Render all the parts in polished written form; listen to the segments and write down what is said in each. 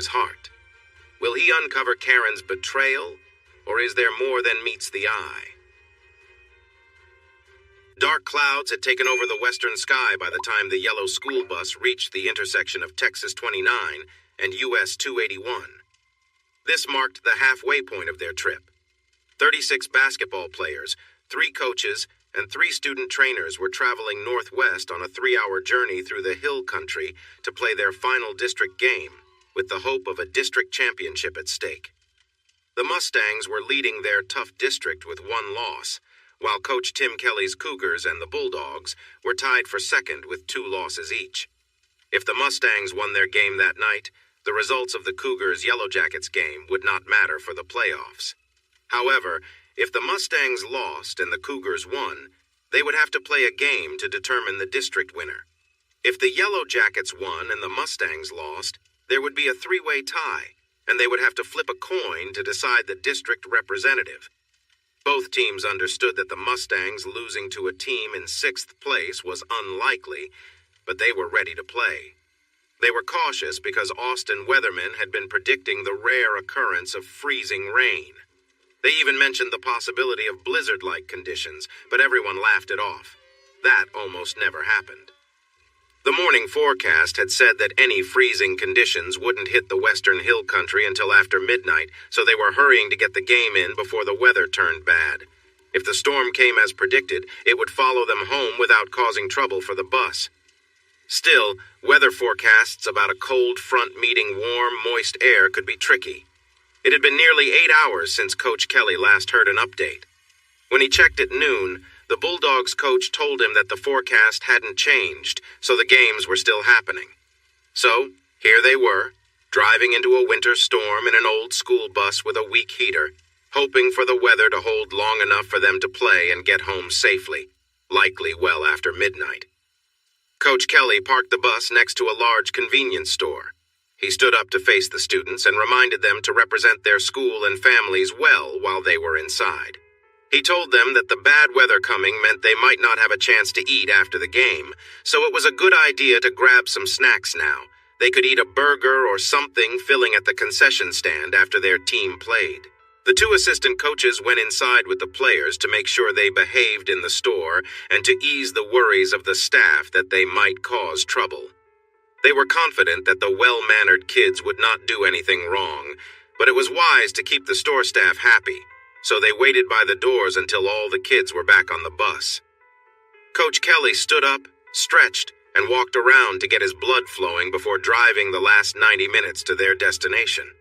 his heart. Will he uncover Karen's betrayal, or is there more than meets the eye? Dark clouds had taken over the western sky by the time the yellow school bus reached the intersection of Texas 29 and US 281. This marked the halfway point of their trip. 36 basketball players, 3 coaches, and 3 student trainers were traveling northwest on a 3-hour journey through the hill country to play their final district game, with the hope of a district championship at stake. The Mustangs were leading their tough district with 1 loss, while Coach Tim Kelly's Cougars and the Bulldogs were tied for second with 2 losses each. If the Mustangs won their game that night, the results of the Cougars' Yellow Jackets game would not matter for the playoffs. However, if the Mustangs lost and the Cougars won, they would have to play a game to determine the district winner. If the Yellow Jackets won and the Mustangs lost, there would be a 3-way tie, and they would have to flip a coin to decide the district representative. Both teams understood that the Mustangs losing to a team in 6th place was unlikely, but they were ready to play. They were cautious because Austin weathermen had been predicting the rare occurrence of freezing rain. They even mentioned the possibility of blizzard-like conditions, but everyone laughed it off. That almost never happened. The morning forecast had said that any freezing conditions wouldn't hit the western hill country until after midnight, so they were hurrying to get the game in before the weather turned bad. If the storm came as predicted, it would follow them home without causing trouble for the bus. Still, weather forecasts about a cold front meeting warm, moist air could be tricky. It had been nearly 8 hours since Coach Kelly last heard an update. When he checked at noon, the Bulldogs coach told him that the forecast hadn't changed, so the games were still happening. So, here they were, driving into a winter storm in an old school bus with a weak heater, hoping for the weather to hold long enough for them to play and get home safely, likely well after midnight. Coach Kelly parked the bus next to a large convenience store. He stood up to face the students and reminded them to represent their school and families well while they were inside. He told them that the bad weather coming meant they might not have a chance to eat after the game, so it was a good idea to grab some snacks now. They could eat a burger or something filling at the concession stand after their team played. The 2 assistant coaches went inside with the players to make sure they behaved in the store and to ease the worries of the staff that they might cause trouble. They were confident that the well-mannered kids would not do anything wrong, but it was wise to keep the store staff happy, so they waited by the doors until all the kids were back on the bus. Coach Kelly stood up, stretched, and walked around to get his blood flowing before driving the last 90 minutes to their destination.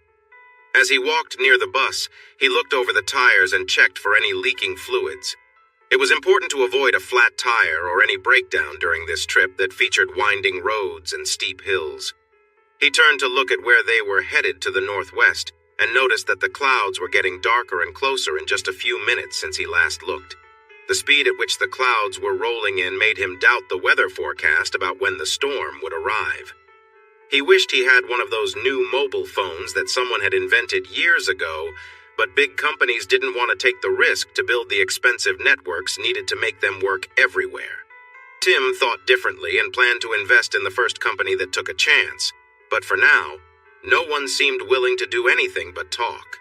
As he walked near the bus, he looked over the tires and checked for any leaking fluids. It was important to avoid a flat tire or any breakdown during this trip that featured winding roads and steep hills. He turned to look at where they were headed to the northwest, and noticed that the clouds were getting darker and closer in just a few minutes since he last looked. The speed at which the clouds were rolling in made him doubt the weather forecast about when the storm would arrive. He wished he had one of those new mobile phones that someone had invented years ago, but big companies didn't want to take the risk to build the expensive networks needed to make them work everywhere. Tim thought differently and planned to invest in the first company that took a chance, but for now, no one seemed willing to do anything but talk.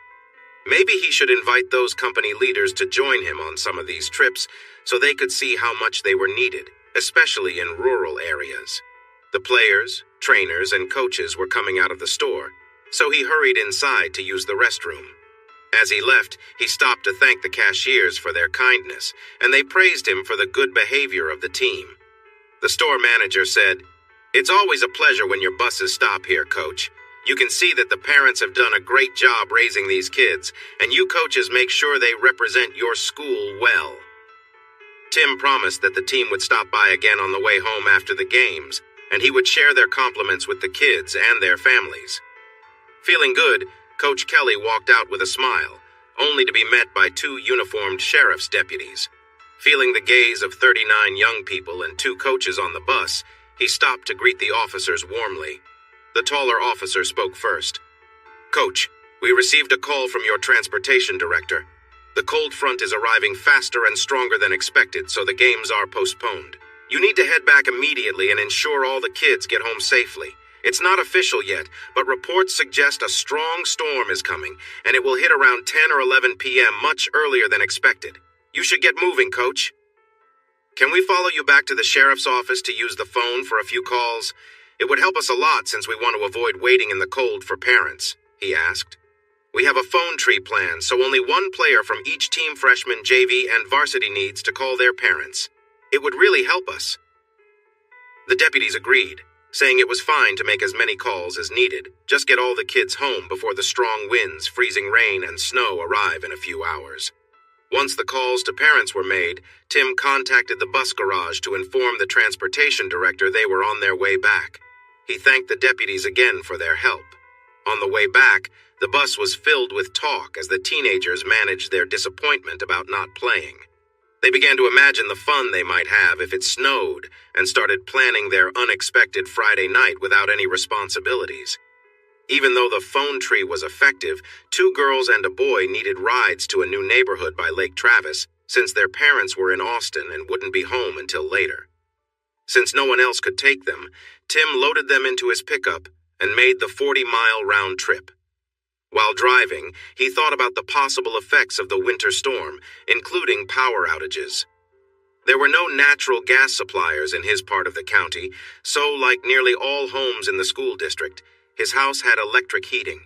Maybe he should invite those company leaders to join him on some of these trips so they could see how much they were needed, especially in rural areas. The players, trainers, and coaches were coming out of the store, so he hurried inside to use the restroom. As he left, he stopped to thank the cashiers for their kindness, and they praised him for the good behavior of the team. The store manager said, "It's always a pleasure when your buses stop here, Coach. You can see that the parents have done a great job raising these kids, and you coaches make sure they represent your school well." Tim promised that the team would stop by again on the way home after the games, and he would share their compliments with the kids and their families. Feeling good, Coach Kelly walked out with a smile, only to be met by 2 uniformed sheriff's deputies. Feeling the gaze of 39 young people and 2 coaches on the bus, he stopped to greet the officers warmly. The taller officer spoke first. "Coach, we received a call from your transportation director. The cold front is arriving faster and stronger than expected, so the games are postponed. You need to head back immediately and ensure all the kids get home safely. It's not official yet, but reports suggest a strong storm is coming, and it will hit around 10 or 11 p.m. much earlier than expected. You should get moving, Coach. Can we follow you back to the sheriff's office to use the phone for a few calls? It would help us a lot since we want to avoid waiting in the cold for parents, he asked. We have a phone tree plan, so only one player from each team, freshman, JV, and varsity, needs to call their parents. It would really help us. The deputies agreed, saying it was fine to make as many calls as needed. Just get all the kids home before the strong winds, freezing rain, and snow arrive in a few hours. Once the calls to parents were made, Tim contacted the bus garage to inform the transportation director they were on their way back. He thanked the deputies again for their help. On the way back, the bus was filled with talk as the teenagers managed their disappointment about not playing. They began to imagine the fun they might have if it snowed and started planning their unexpected Friday night without any responsibilities. Even though the phone tree was effective, 2 girls and a boy needed rides to a new neighborhood by Lake Travis since their parents were in Austin and wouldn't be home until later. Since no one else could take them, Tim loaded them into his pickup and made the 40-mile round trip. While driving, he thought about the possible effects of the winter storm, including power outages. There were no natural gas suppliers in his part of the county, so like nearly all homes in the school district, his house had electric heating.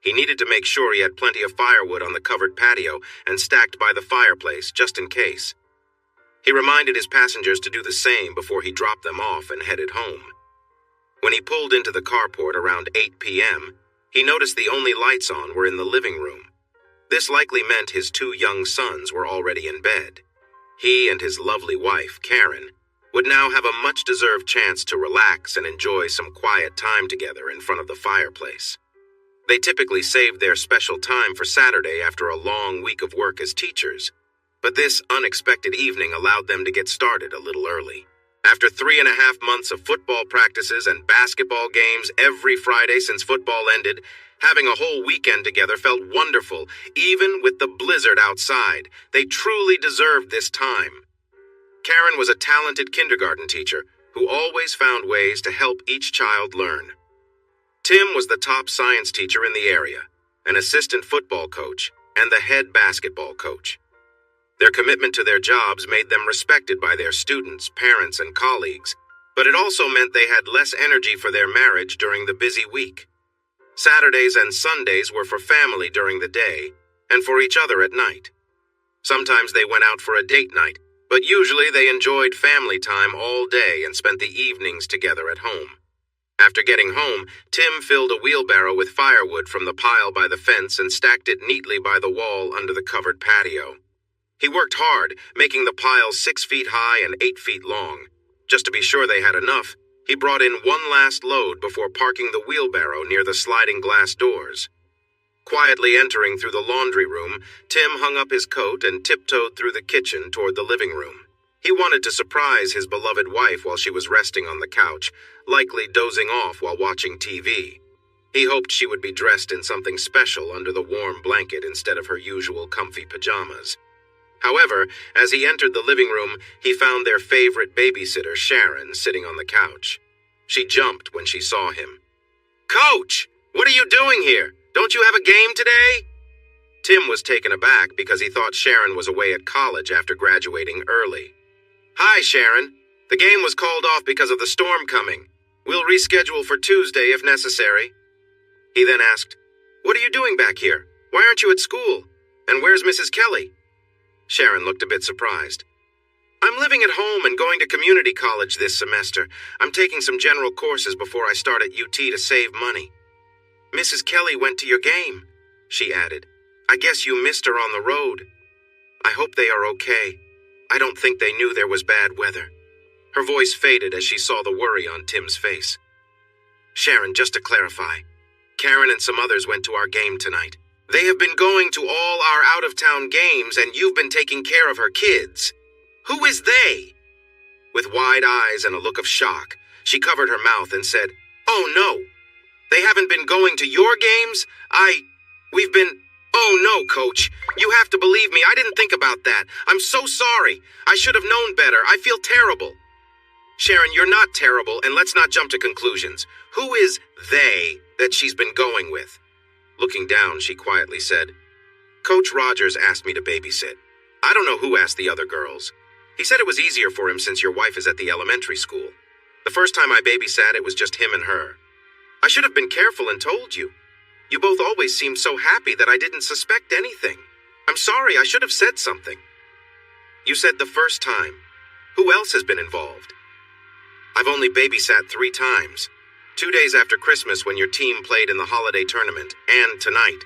He needed to make sure he had plenty of firewood on the covered patio and stacked by the fireplace, just in case. He reminded his passengers to do the same before he dropped them off and headed home. When he pulled into the carport around 8 p.m., he noticed the only lights on were in the living room. This likely meant his 2 young sons were already in bed. He and his lovely wife, Karen, would now have a much-deserved chance to relax and enjoy some quiet time together in front of the fireplace. They typically saved their special time for Saturday after a long week of work as teachers, but this unexpected evening allowed them to get started a little early. After 3.5 months of football practices and basketball games every Friday since football ended, having a whole weekend together felt wonderful, even with the blizzard outside. They truly deserved this time. Karen was a talented kindergarten teacher who always found ways to help each child learn. Tim was the top science teacher in the area, an assistant football coach, and the head basketball coach. Their commitment to their jobs made them respected by their students, parents, and colleagues, but it also meant they had less energy for their marriage during the busy week. Saturdays and Sundays were for family during the day, and for each other at night. Sometimes they went out for a date night, but usually they enjoyed family time all day and spent the evenings together at home. After getting home, Tim filled a wheelbarrow with firewood from the pile by the fence and stacked it neatly by the wall under the covered patio. He worked hard, making the pile 6 feet high and 8 feet long. Just to be sure they had enough, he brought in one last load before parking the wheelbarrow near the sliding glass doors. Quietly entering through the laundry room, Tim hung up his coat and tiptoed through the kitchen toward the living room. He wanted to surprise his beloved wife while she was resting on the couch, likely dozing off while watching TV. He hoped she would be dressed in something special under the warm blanket instead of her usual comfy pajamas. However, as he entered the living room, he found their favorite babysitter, Sharon, sitting on the couch. She jumped when she saw him. "Coach, what are you doing here? Don't you have a game today?" Tim was taken aback because he thought Sharon was away at college after graduating early. "Hi, Sharon. The game was called off because of the storm coming. We'll reschedule for Tuesday if necessary." He then asked, "What are you doing back here? Why aren't you at school? And where's Mrs. Kelly?" Sharon looked a bit surprised. "I'm living at home and going to community college this semester. I'm taking some general courses before I start at UT to save money." "Mrs. Kelly went to your game," she added. "I guess you missed her on the road. I hope they are okay. I don't think they knew there was bad weather." Her voice faded as she saw the worry on Tim's face. "Sharon, just to clarify, Karen and some others went to our game tonight. They have been going to all our out-of-town games, and you've been taking care of her kids. Who is they?" With wide eyes and a look of shock, she covered her mouth and said, "Oh, no. They haven't been going to your games? We've been... Oh, no, Coach. You have to believe me. I didn't think about that. I'm so sorry. I should have known better. I feel terrible." Sharon, you're not terrible, and let's not jump to conclusions. Who is they that she's been going with? Looking down, she quietly said, Coach Rogers asked me to babysit. I don't know who asked the other girls. He said it was easier for him since your wife is at the elementary school. The first time I babysat, it was just him and her. I should have been careful and told you. You both always seemed so happy that I didn't suspect anything. I'm sorry, I should have said something. You said the first time. Who else has been involved? I've only babysat 3 times. 2 days after Christmas when your team played in the holiday tournament, and tonight.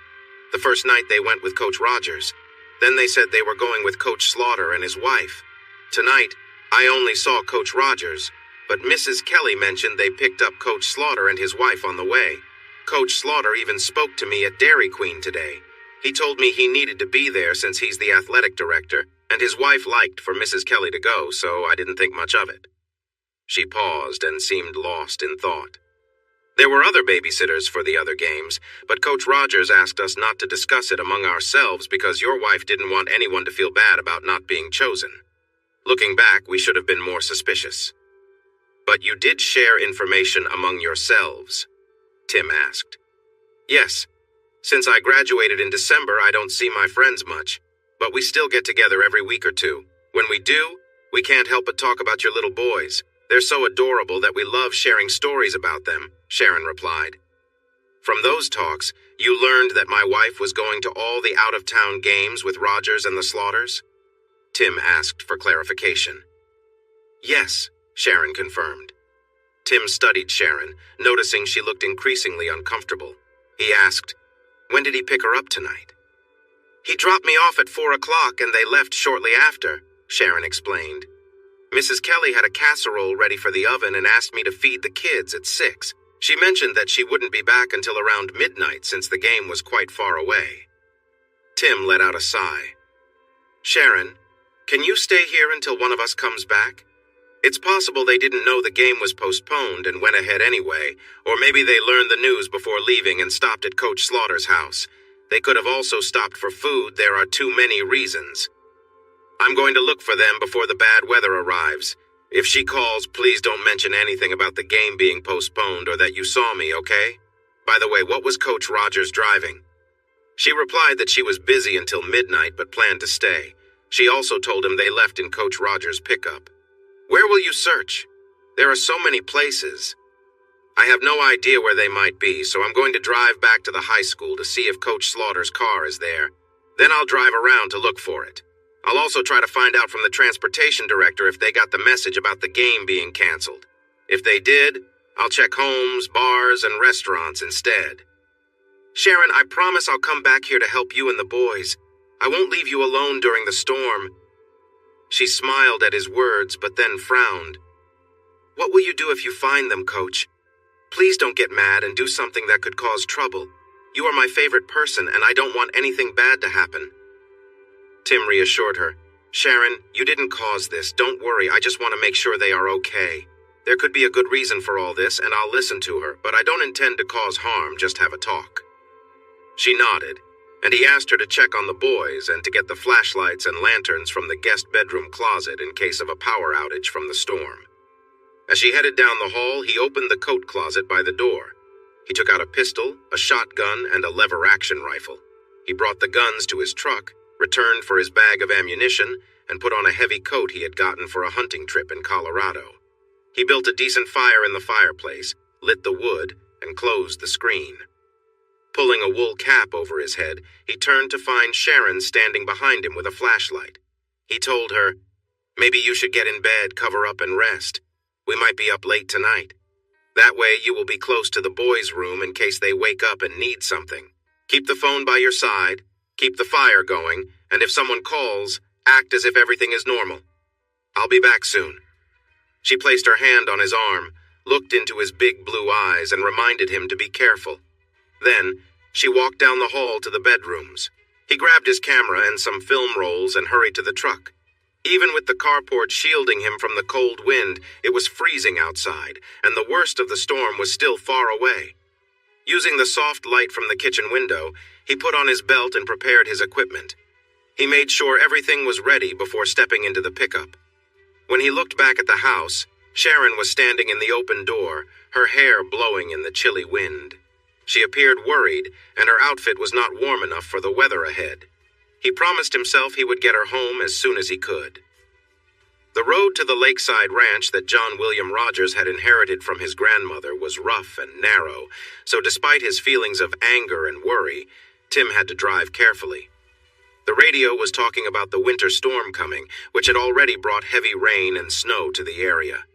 The first night they went with Coach Rogers. Then they said they were going with Coach Slaughter and his wife. Tonight, I only saw Coach Rogers, but Mrs. Kelly mentioned they picked up Coach Slaughter and his wife on the way. Coach Slaughter even spoke to me at Dairy Queen today. He told me he needed to be there since he's the athletic director, and his wife liked for Mrs. Kelly to go, so I didn't think much of it. She paused and seemed lost in thought. There were other babysitters for the other games, but Coach Rogers asked us not to discuss it among ourselves because your wife didn't want anyone to feel bad about not being chosen. Looking back, we should have been more suspicious. But you did share information among yourselves, Tim asked. Yes. Since I graduated in December, I don't see my friends much, but we still get together every week or two. When we do, we can't help but talk about your little boys. They're so adorable that we love sharing stories about them, Sharon replied. From those talks, you learned that my wife was going to all the out-of-town games with Rogers and the Slaughters? Tim asked for clarification. Yes, Sharon confirmed. Tim studied Sharon, noticing she looked increasingly uncomfortable. He asked, When did he pick her up tonight? He dropped me off at 4 o'clock and they left shortly after, Sharon explained. Mrs. Kelly had a casserole ready for the oven and asked me to feed the kids at 6. She mentioned that she wouldn't be back until around midnight since the game was quite far away. Tim let out a sigh. Sharon, can you stay here until one of us comes back? It's possible they didn't know the game was postponed and went ahead anyway, or maybe they learned the news before leaving and stopped at Coach Slaughter's house. They could have also stopped for food. There are too many reasons. I'm going to look for them before the bad weather arrives. If she calls, please don't mention anything about the game being postponed or that you saw me, okay? By the way, what was Coach Rogers driving? She replied that she was busy until midnight but planned to stay. She also told him they left in Coach Rogers' pickup. Where will you search? There are so many places. I have no idea where they might be, so I'm going to drive back to the high school to see if Coach Slaughter's car is there. Then I'll drive around to look for it. I'll also try to find out from the transportation director if they got the message about the game being canceled. If they did, I'll check homes, bars, and restaurants instead. Sharon, I promise I'll come back here to help you and the boys. I won't leave you alone during the storm. She smiled at his words, but then frowned. What will you do if you find them, Coach? Please don't get mad and do something that could cause trouble. You are my favorite person, and I don't want anything bad to happen. Tim reassured her. Sharon, you didn't cause this. Don't worry, I just want to make sure they are okay. There could be a good reason for all this, and I'll listen to her, but I don't intend to cause harm, just have a talk. She nodded, and he asked her to check on the boys and to get the flashlights and lanterns from the guest bedroom closet in case of a power outage from the storm. As she headed down the hall, he opened the coat closet by the door. He took out a pistol, a shotgun, and a lever-action rifle. He brought the guns to his truck, returned for his bag of ammunition, and put on a heavy coat he had gotten for a hunting trip in Colorado. He built a decent fire in the fireplace, lit the wood, and closed the screen. Pulling a wool cap over his head, he turned to find Sharon standing behind him with a flashlight. He told her, Maybe you should get in bed, cover up, and rest. We might be up late tonight. That way you will be close to the boys' room in case they wake up and need something. Keep the phone by your side, keep the fire going, and if someone calls, act as if everything is normal. I'll be back soon. She placed her hand on his arm, looked into his big blue eyes, and reminded him to be careful. Then, she walked down the hall to the bedrooms. He grabbed his camera and some film rolls and hurried to the truck. Even with the carport shielding him from the cold wind, it was freezing outside, and the worst of the storm was still far away. Using the soft light from the kitchen window, he put on his belt and prepared his equipment. He made sure everything was ready before stepping into the pickup. When he looked back at the house, Sharon was standing in the open door, her hair blowing in the chilly wind. She appeared worried, and her outfit was not warm enough for the weather ahead. He promised himself he would get her home as soon as he could. The road to the lakeside ranch that John William Rogers had inherited from his grandmother was rough and narrow, so despite his feelings of anger and worry, Tim had to drive carefully. The radio was talking about the winter storm coming, which had already brought heavy rain and snow to the area.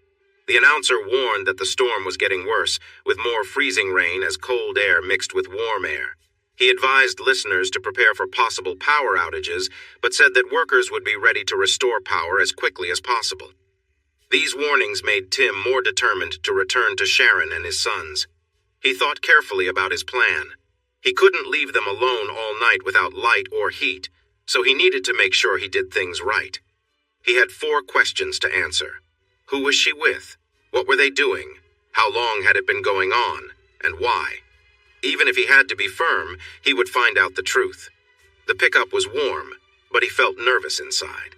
The announcer warned that the storm was getting worse, with more freezing rain as cold air mixed with warm air. He advised listeners to prepare for possible power outages, but said that workers would be ready to restore power as quickly as possible. These warnings made Tim more determined to return to Sharon and his sons. He thought carefully about his plan. He couldn't leave them alone all night without light or heat, so he needed to make sure he did things right. He had 4 questions to answer. Who was she with? What were they doing? How long had it been going on? And why? Even if he had to be firm, he would find out the truth. The pickup was warm, but he felt nervous inside.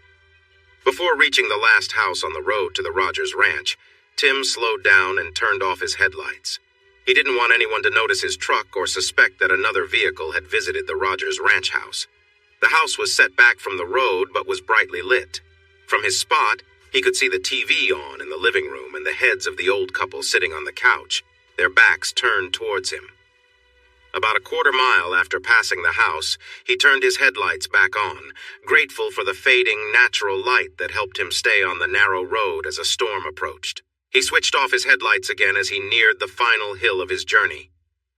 Before reaching the last house on the road to the Rogers Ranch, Tim slowed down and turned off his headlights. He didn't want anyone to notice his truck or suspect that another vehicle had visited the Rogers Ranch house. The house was set back from the road but was brightly lit. From his spot, he could see the TV on in the living room and the heads of the old couple sitting on the couch, their backs turned towards him. About a quarter-mile after passing the house, he turned his headlights back on, grateful for the fading, natural light that helped him stay on the narrow road as a storm approached. He switched off his headlights again as he neared the final hill of his journey.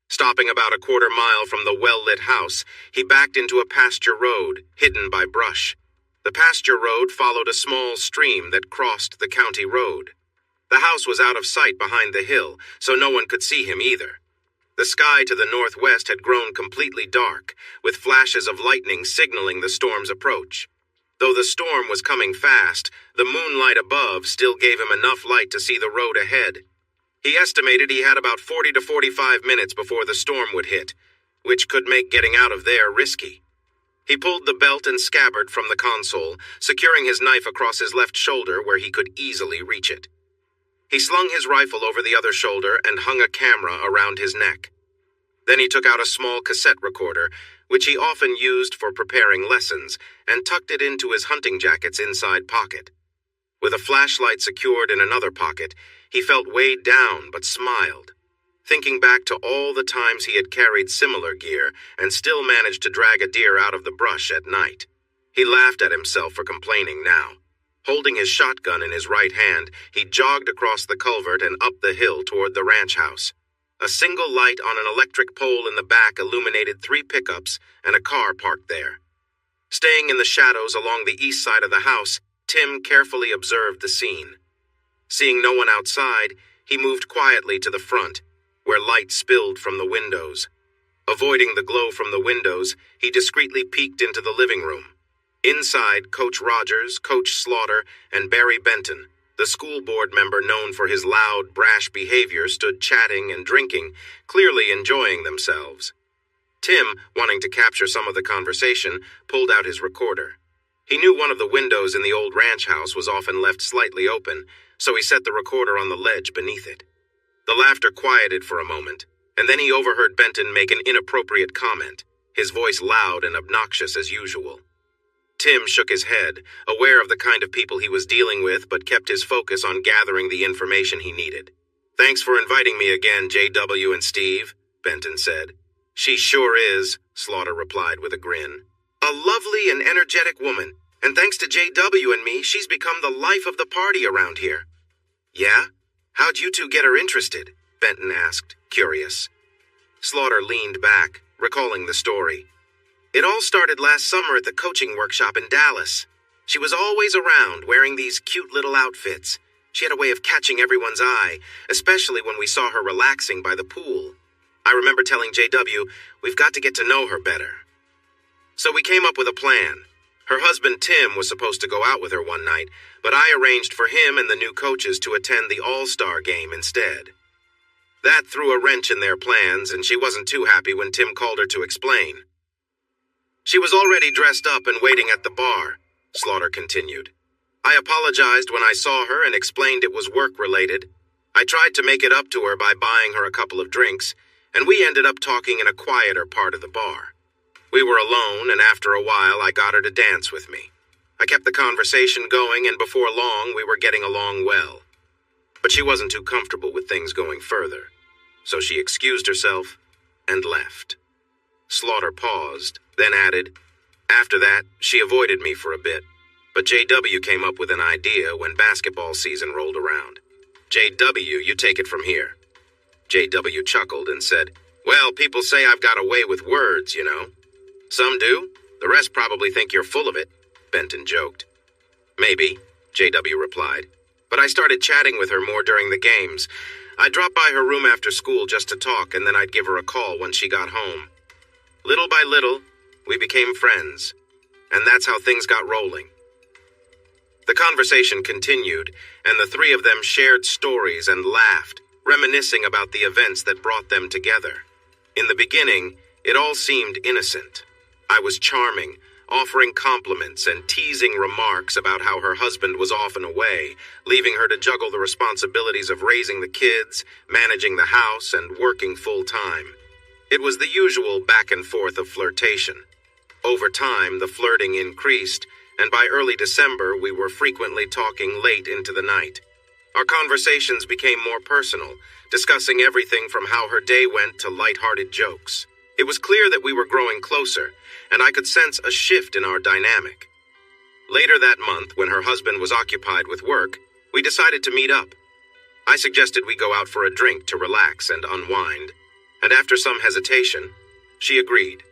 Stopping about a quarter-mile from the well-lit house, he backed into a pasture road, hidden by brush. The pasture road followed a small stream that crossed the county road. The house was out of sight behind the hill, so no one could see him either. The sky to the northwest had grown completely dark, with flashes of lightning signaling the storm's approach. Though the storm was coming fast, the moonlight above still gave him enough light to see the road ahead. He estimated he had about 40 to 45 minutes before the storm would hit, which could make getting out of there risky. He pulled the belt and scabbard from the console, securing his knife across his left shoulder where he could easily reach it. He slung his rifle over the other shoulder and hung a camera around his neck. Then he took out a small cassette recorder, which he often used for preparing lessons, and tucked it into his hunting jacket's inside pocket. With a flashlight secured in another pocket, he felt weighed down but smiled. Thinking back to all the times he had carried similar gear and still managed to drag a deer out of the brush at night. He laughed at himself for complaining now. Holding his shotgun in his right hand, he jogged across the culvert and up the hill toward the ranch house. A single light on an electric pole in the back illuminated 3 pickups and a car parked there. Staying in the shadows along the east side of the house, Tim carefully observed the scene. Seeing no one outside, he moved quietly to the front, where light spilled from the windows. Avoiding the glow from the windows, he discreetly peeked into the living room. Inside, Coach Rogers, Coach Slaughter, and Barry Benton, the school board member known for his loud, brash behavior, stood chatting and drinking, clearly enjoying themselves. Tim, wanting to capture some of the conversation, pulled out his recorder. He knew one of the windows in the old ranch house was often left slightly open, so he set the recorder on the ledge beneath it. The laughter quieted for a moment, and then he overheard Benton make an inappropriate comment, his voice loud and obnoxious as usual. Tim shook his head, aware of the kind of people he was dealing with, but kept his focus on gathering the information he needed. "Thanks for inviting me again, JW and Steve," Benton said. "She sure is," Slaughter replied with a grin. "A lovely and energetic woman, and thanks to JW and me, she's become the life of the party around here." "Yeah? How'd you two get her interested?" Benton asked, curious. Slaughter leaned back, recalling the story. "It all started last summer at the coaching workshop in Dallas. She was always around, wearing these cute little outfits. She had a way of catching everyone's eye, especially when we saw her relaxing by the pool. I remember telling JW, we've got to get to know her better. So we came up with a plan. Her husband Tim was supposed to go out with her one night, but I arranged for him and the new coaches to attend the All-Star game instead. That threw a wrench in their plans, and she wasn't too happy when Tim called her to explain. She was already dressed up and waiting at the bar," Slaughter continued. I apologized when I saw her and explained it was work-related. I tried to make it up to her by buying her a couple of drinks, and we ended up talking in a quieter part of the bar. We were alone, and after a while I got her to dance with me. I kept the conversation going, and before long we were getting along well. But she wasn't too comfortable with things going further, so she excused herself and left. Slaughter paused, then added, "After that, she avoided me for a bit, but JW came up with an idea when basketball season rolled around. JW, you take it from here." JW chuckled and said, "Well, people say I've got a way with words, you know." "Some do. The rest probably think you're full of it," Benton joked. "Maybe," JW replied, "but I started chatting with her more during the games. I'd drop by her room after school just to talk, and then I'd give her a call when she got home. Little by little, we became friends, and that's how things got rolling." The conversation continued, and the three of them shared stories and laughed, reminiscing about the events that brought them together. In the beginning, it all seemed innocent. I was charming, offering compliments and teasing remarks about how her husband was often away, leaving her to juggle the responsibilities of raising the kids, managing the house, and working full-time. It was the usual back and forth of flirtation. Over time, the flirting increased, and by early December, we were frequently talking late into the night. Our conversations became more personal, discussing everything from how her day went to light-hearted jokes. It was clear that we were growing closer, and I could sense a shift in our dynamic. Later that month, when her husband was occupied with work, we decided to meet up. I suggested we go out for a drink to relax and unwind, and after some hesitation, she agreed.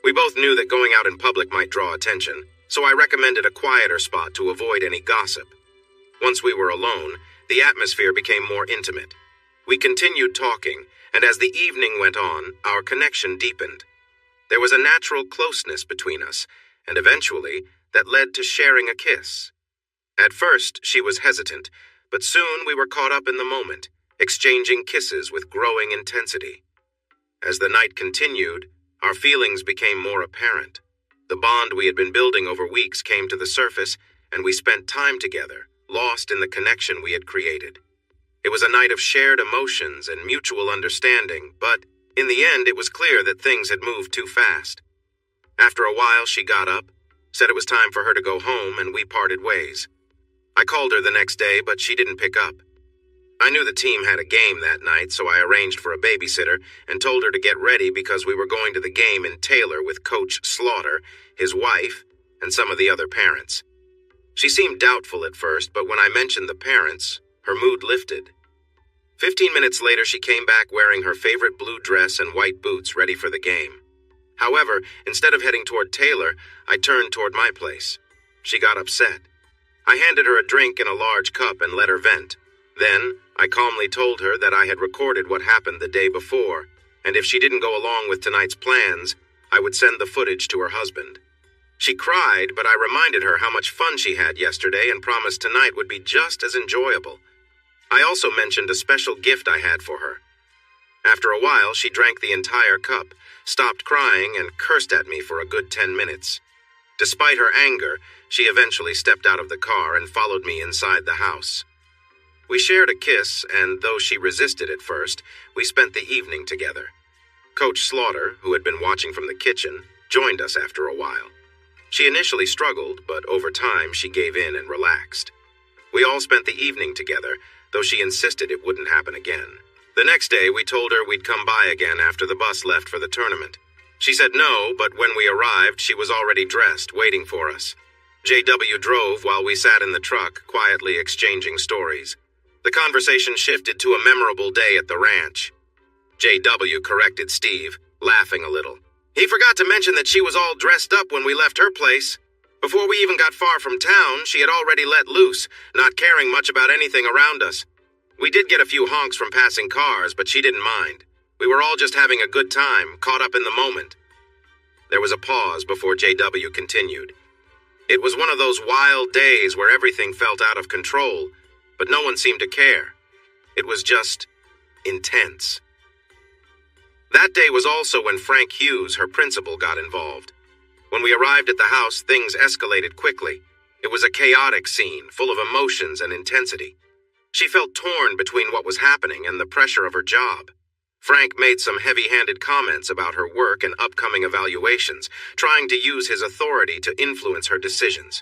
We both knew that going out in public might draw attention, so I recommended a quieter spot to avoid any gossip. Once we were alone, the atmosphere became more intimate. We continued talking, and as the evening went on, our connection deepened. There was a natural closeness between us, and eventually, that led to sharing a kiss. At first, she was hesitant, but soon we were caught up in the moment, exchanging kisses with growing intensity. As the night continued, our feelings became more apparent. The bond we had been building over weeks came to the surface, and we spent time together, lost in the connection we had created. It was a night of shared emotions and mutual understanding, but in the end, it was clear that things had moved too fast. After a while, she got up, said it was time for her to go home, and we parted ways. I called her the next day, but she didn't pick up. I knew the team had a game that night, so I arranged for a babysitter and told her to get ready because we were going to the game in Taylor with Coach Slaughter, his wife, and some of the other parents. She seemed doubtful at first, but when I mentioned the parents, her mood lifted. 15 minutes later, she came back wearing her favorite blue dress and white boots ready for the game. However, instead of heading toward Taylor, I turned toward my place. She got upset. I handed her a drink in a large cup and let her vent. Then, I calmly told her that I had recorded what happened the day before, and if she didn't go along with tonight's plans, I would send the footage to her husband. She cried, but I reminded her how much fun she had yesterday and promised tonight would be just as enjoyable. I also mentioned a special gift I had for her. After a while, she drank the entire cup, stopped crying, and cursed at me for a good 10 minutes. Despite her anger, she eventually stepped out of the car and followed me inside the house. We shared a kiss, and though she resisted at first, we spent the evening together. Coach Slaughter, who had been watching from the kitchen, joined us after a while. She initially struggled, but over time she gave in and relaxed. We all spent the evening together, though she insisted it wouldn't happen again. The next day, we told her we'd come by again after the bus left for the tournament. She said no, but when we arrived, she was already dressed, waiting for us. JW drove while we sat in the truck, quietly exchanging stories. The conversation shifted to a memorable day at the ranch. JW corrected Steve, laughing a little. He forgot to mention that she was all dressed up when we left her place. Before we even got far from town, she had already let loose, not caring much about anything around us. We did get a few honks from passing cars, but she didn't mind. We were all just having a good time, caught up in the moment. There was a pause before JW continued. It was one of those wild days where everything felt out of control, but no one seemed to care. It was just intense. That day was also when Frank Hughes, her principal, got involved. When we arrived at the house, things escalated quickly. It was a chaotic scene, full of emotions and intensity. She felt torn between what was happening and the pressure of her job. Frank made some heavy-handed comments about her work and upcoming evaluations, trying to use his authority to influence her decisions.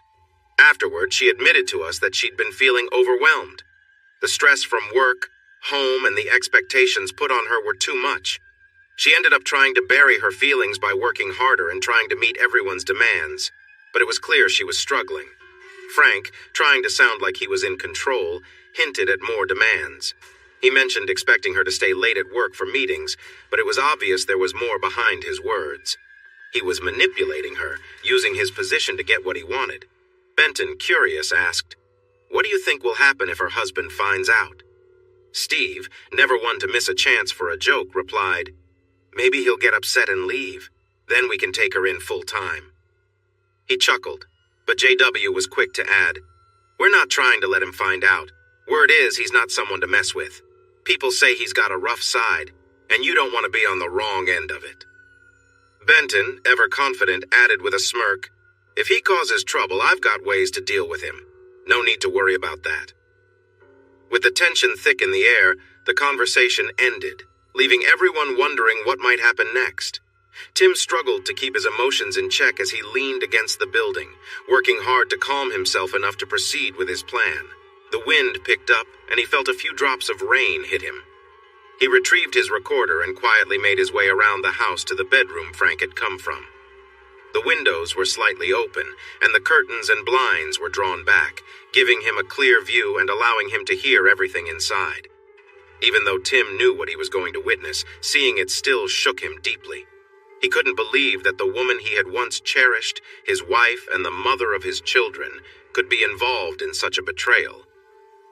Afterward, she admitted to us that she'd been feeling overwhelmed. The stress from work, home, and the expectations put on her were too much. She ended up trying to bury her feelings by working harder and trying to meet everyone's demands, but it was clear she was struggling. Frank, trying to sound like he was in control, hinted at more demands. He mentioned expecting her to stay late at work for meetings, but it was obvious there was more behind his words. He was manipulating her, using his position to get what he wanted. Benton, curious, asked, "What do you think will happen if her husband finds out?" Steve, never one to miss a chance for a joke, replied, "Maybe he'll get upset and leave. Then we can take her in full time." He chuckled, but JW was quick to add, "We're not trying to let him find out. Word is he's not someone to mess with. People say he's got a rough side, and you don't want to be on the wrong end of it." Benton, ever confident, added with a smirk, "If he causes trouble, I've got ways to deal with him. No need to worry about that." With the tension thick in the air, the conversation ended, leaving everyone wondering what might happen next. Tim struggled to keep his emotions in check as he leaned against the building, working hard to calm himself enough to proceed with his plan. The wind picked up, and he felt a few drops of rain hit him. He retrieved his recorder and quietly made his way around the house to the bedroom Frank had come from. The windows were slightly open, and the curtains and blinds were drawn back, giving him a clear view and allowing him to hear everything inside. Even though Tim knew what he was going to witness, seeing it still shook him deeply. He couldn't believe that the woman he had once cherished, his wife and the mother of his children, could be involved in such a betrayal.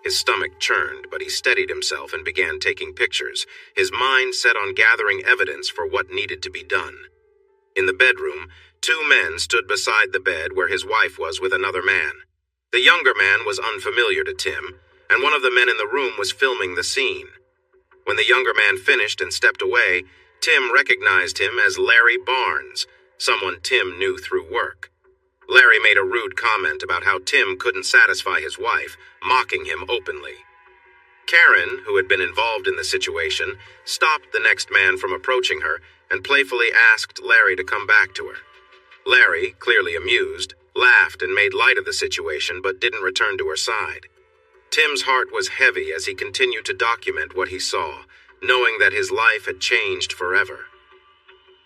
His stomach churned, but he steadied himself and began taking pictures, his mind set on gathering evidence for what needed to be done. In the bedroom, two men stood beside the bed where his wife was with another man. The younger man was unfamiliar to Tim, and one of the men in the room was filming the scene. When the younger man finished and stepped away, Tim recognized him as Larry Barnes, someone Tim knew through work. Larry made a rude comment about how Tim couldn't satisfy his wife, mocking him openly. Karen, who had been involved in the situation, stopped the next man from approaching her and playfully asked Larry to come back to her. Larry, clearly amused, laughed and made light of the situation but didn't return to her side. Tim's heart was heavy as he continued to document what he saw, knowing that his life had changed forever.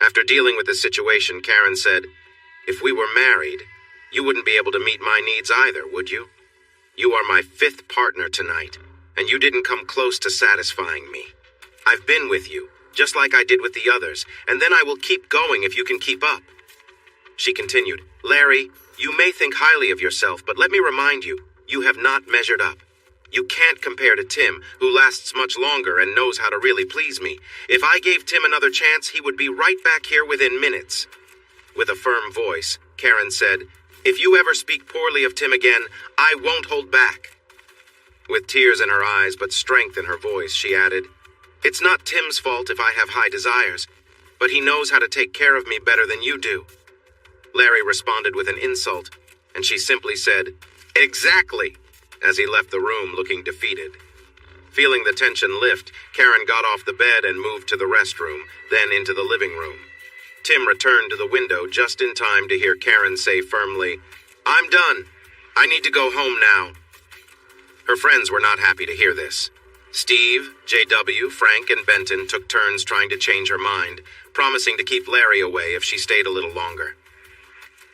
After dealing with the situation, Karen said, "If we were married, you wouldn't be able to meet my needs either, would you? You are my 5th partner tonight, and you didn't come close to satisfying me. I've been with you, just like I did with the others, and then I will keep going if you can keep up." She continued, "Larry, you may think highly of yourself, but let me remind you, you have not measured up. You can't compare to Tim, who lasts much longer and knows how to really please me. If I gave Tim another chance, he would be right back here within minutes." With a firm voice, Karen said, "If you ever speak poorly of Tim again, I won't hold back." With tears in her eyes but strength in her voice, she added, "It's not Tim's fault if I have high desires, but he knows how to take care of me better than you do." Larry responded with an insult, and she simply said, "Exactly," as he left the room looking defeated. Feeling the tension lift, Karen got off the bed and moved to the restroom, then into the living room. Tim returned to the window just in time to hear Karen say firmly, "I'm done. I need to go home now." Her friends were not happy to hear this. Steve, JW, Frank, and Benton took turns trying to change her mind, promising to keep Larry away if she stayed a little longer.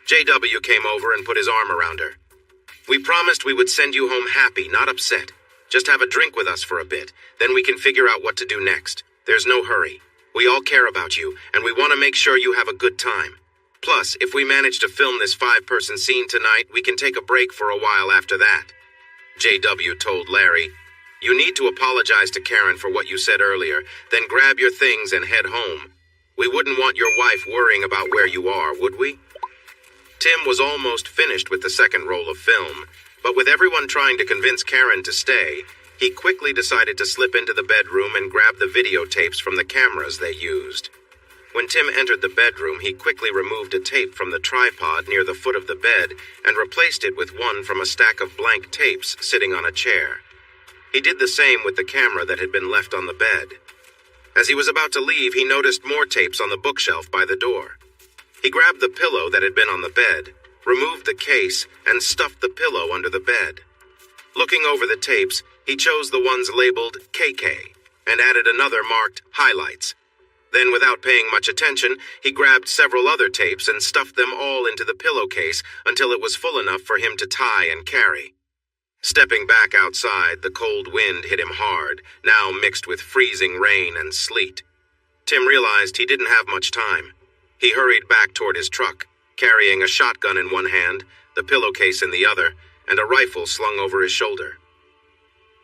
JW came over and put his arm around her. "We promised we would send you home happy, not upset. Just have a drink with us for a bit, then we can figure out what to do next. There's no hurry. We all care about you, and we want to make sure you have a good time. Plus, if we manage to film this 5-person scene tonight, we can take a break for a while after that." JW told Larry, "You need to apologize to Karen for what you said earlier, then grab your things and head home. We wouldn't want your wife worrying about where you are, would we?" Tim was almost finished with the second roll of film, but with everyone trying to convince Karen to stay, he quickly decided to slip into the bedroom and grab the videotapes from the cameras they used. When Tim entered the bedroom, he quickly removed a tape from the tripod near the foot of the bed and replaced it with one from a stack of blank tapes sitting on a chair. He did the same with the camera that had been left on the bed. As he was about to leave, he noticed more tapes on the bookshelf by the door. He grabbed the pillow that had been on the bed, removed the case, and stuffed the pillow under the bed. Looking over the tapes, he chose the ones labeled KK and added another marked Highlights. Then, without paying much attention, he grabbed several other tapes and stuffed them all into the pillowcase until it was full enough for him to tie and carry. Stepping back outside, the cold wind hit him hard, now mixed with freezing rain and sleet. Tim realized he didn't have much time. He hurried back toward his truck, carrying a shotgun in one hand, the pillowcase in the other, and a rifle slung over his shoulder.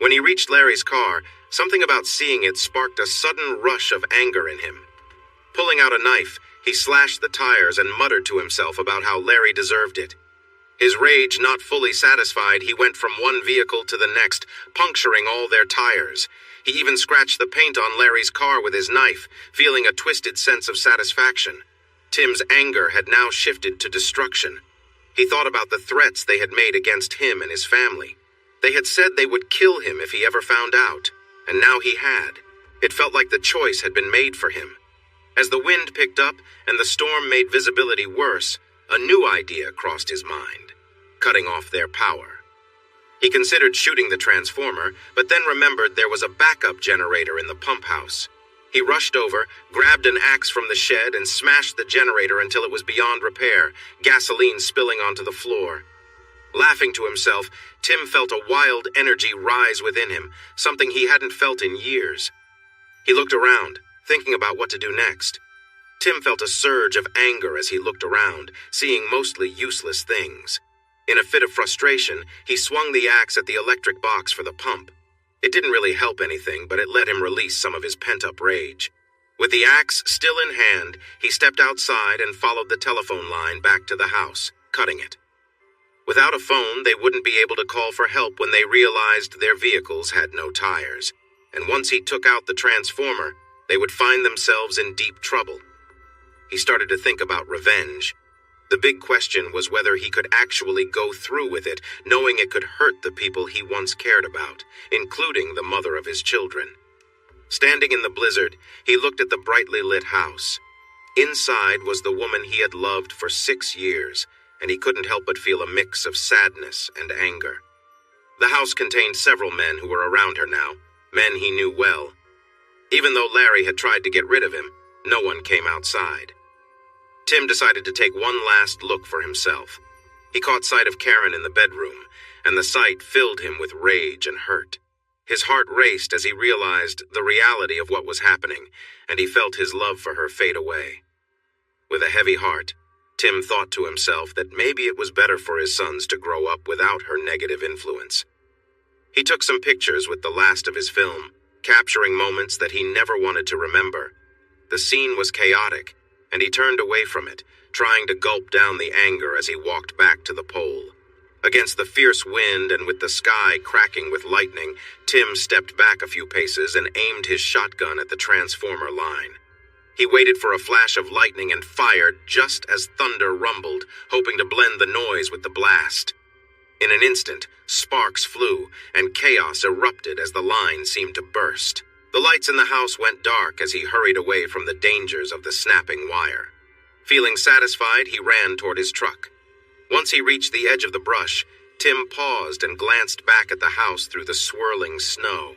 When he reached Larry's car, something about seeing it sparked a sudden rush of anger in him. Pulling out a knife, he slashed the tires and muttered to himself about how Larry deserved it. His rage not fully satisfied, he went from one vehicle to the next, puncturing all their tires. He even scratched the paint on Larry's car with his knife, feeling a twisted sense of satisfaction. Tim's anger had now shifted to destruction. He thought about the threats they had made against him and his family. They had said they would kill him if he ever found out, and now he had. It felt like the choice had been made for him. As the wind picked up and the storm made visibility worse, a new idea crossed his mind: cutting off their power. He considered shooting the transformer, but then remembered there was a backup generator in the pump house. He rushed over, grabbed an axe from the shed, and smashed the generator until it was beyond repair, gasoline spilling onto the floor. Laughing to himself, Tim felt a wild energy rise within him, something he hadn't felt in years. He looked around, thinking about what to do next. Tim felt a surge of anger as he looked around, seeing mostly useless things. In a fit of frustration, he swung the axe at the electric box for the pump. It didn't really help anything, but it let him release some of his pent-up rage. With the axe still in hand, he stepped outside and followed the telephone line back to the house, cutting it. Without a phone, they wouldn't be able to call for help when they realized their vehicles had no tires. And once he took out the transformer, they would find themselves in deep trouble. He started to think about revenge. The big question was whether he could actually go through with it, knowing it could hurt the people he once cared about, including the mother of his children. Standing in the blizzard, he looked at the brightly lit house. Inside was the woman he had loved for 6 years, and he couldn't help but feel a mix of sadness and anger. The house contained several men who were around her now, men he knew well. Even though Larry had tried to get rid of him, no one came outside. Tim decided to take one last look for himself. He caught sight of Karen in the bedroom, and the sight filled him with rage and hurt. His heart raced as he realized the reality of what was happening, and he felt his love for her fade away. With a heavy heart, Tim thought to himself that maybe it was better for his sons to grow up without her negative influence. He took some pictures with the last of his film, capturing moments that he never wanted to remember. The scene was chaotic, and he turned away from it, trying to gulp down the anger as he walked back to the pole. Against the fierce wind and with the sky cracking with lightning, Tim stepped back a few paces and aimed his shotgun at the transformer line. He waited for a flash of lightning and fired just as thunder rumbled, hoping to blend the noise with the blast. In an instant, sparks flew, and chaos erupted as the line seemed to burst. The lights in the house went dark as he hurried away from the dangers of the snapping wire. Feeling satisfied, he ran toward his truck. Once he reached the edge of the brush, Tim paused and glanced back at the house through the swirling snow.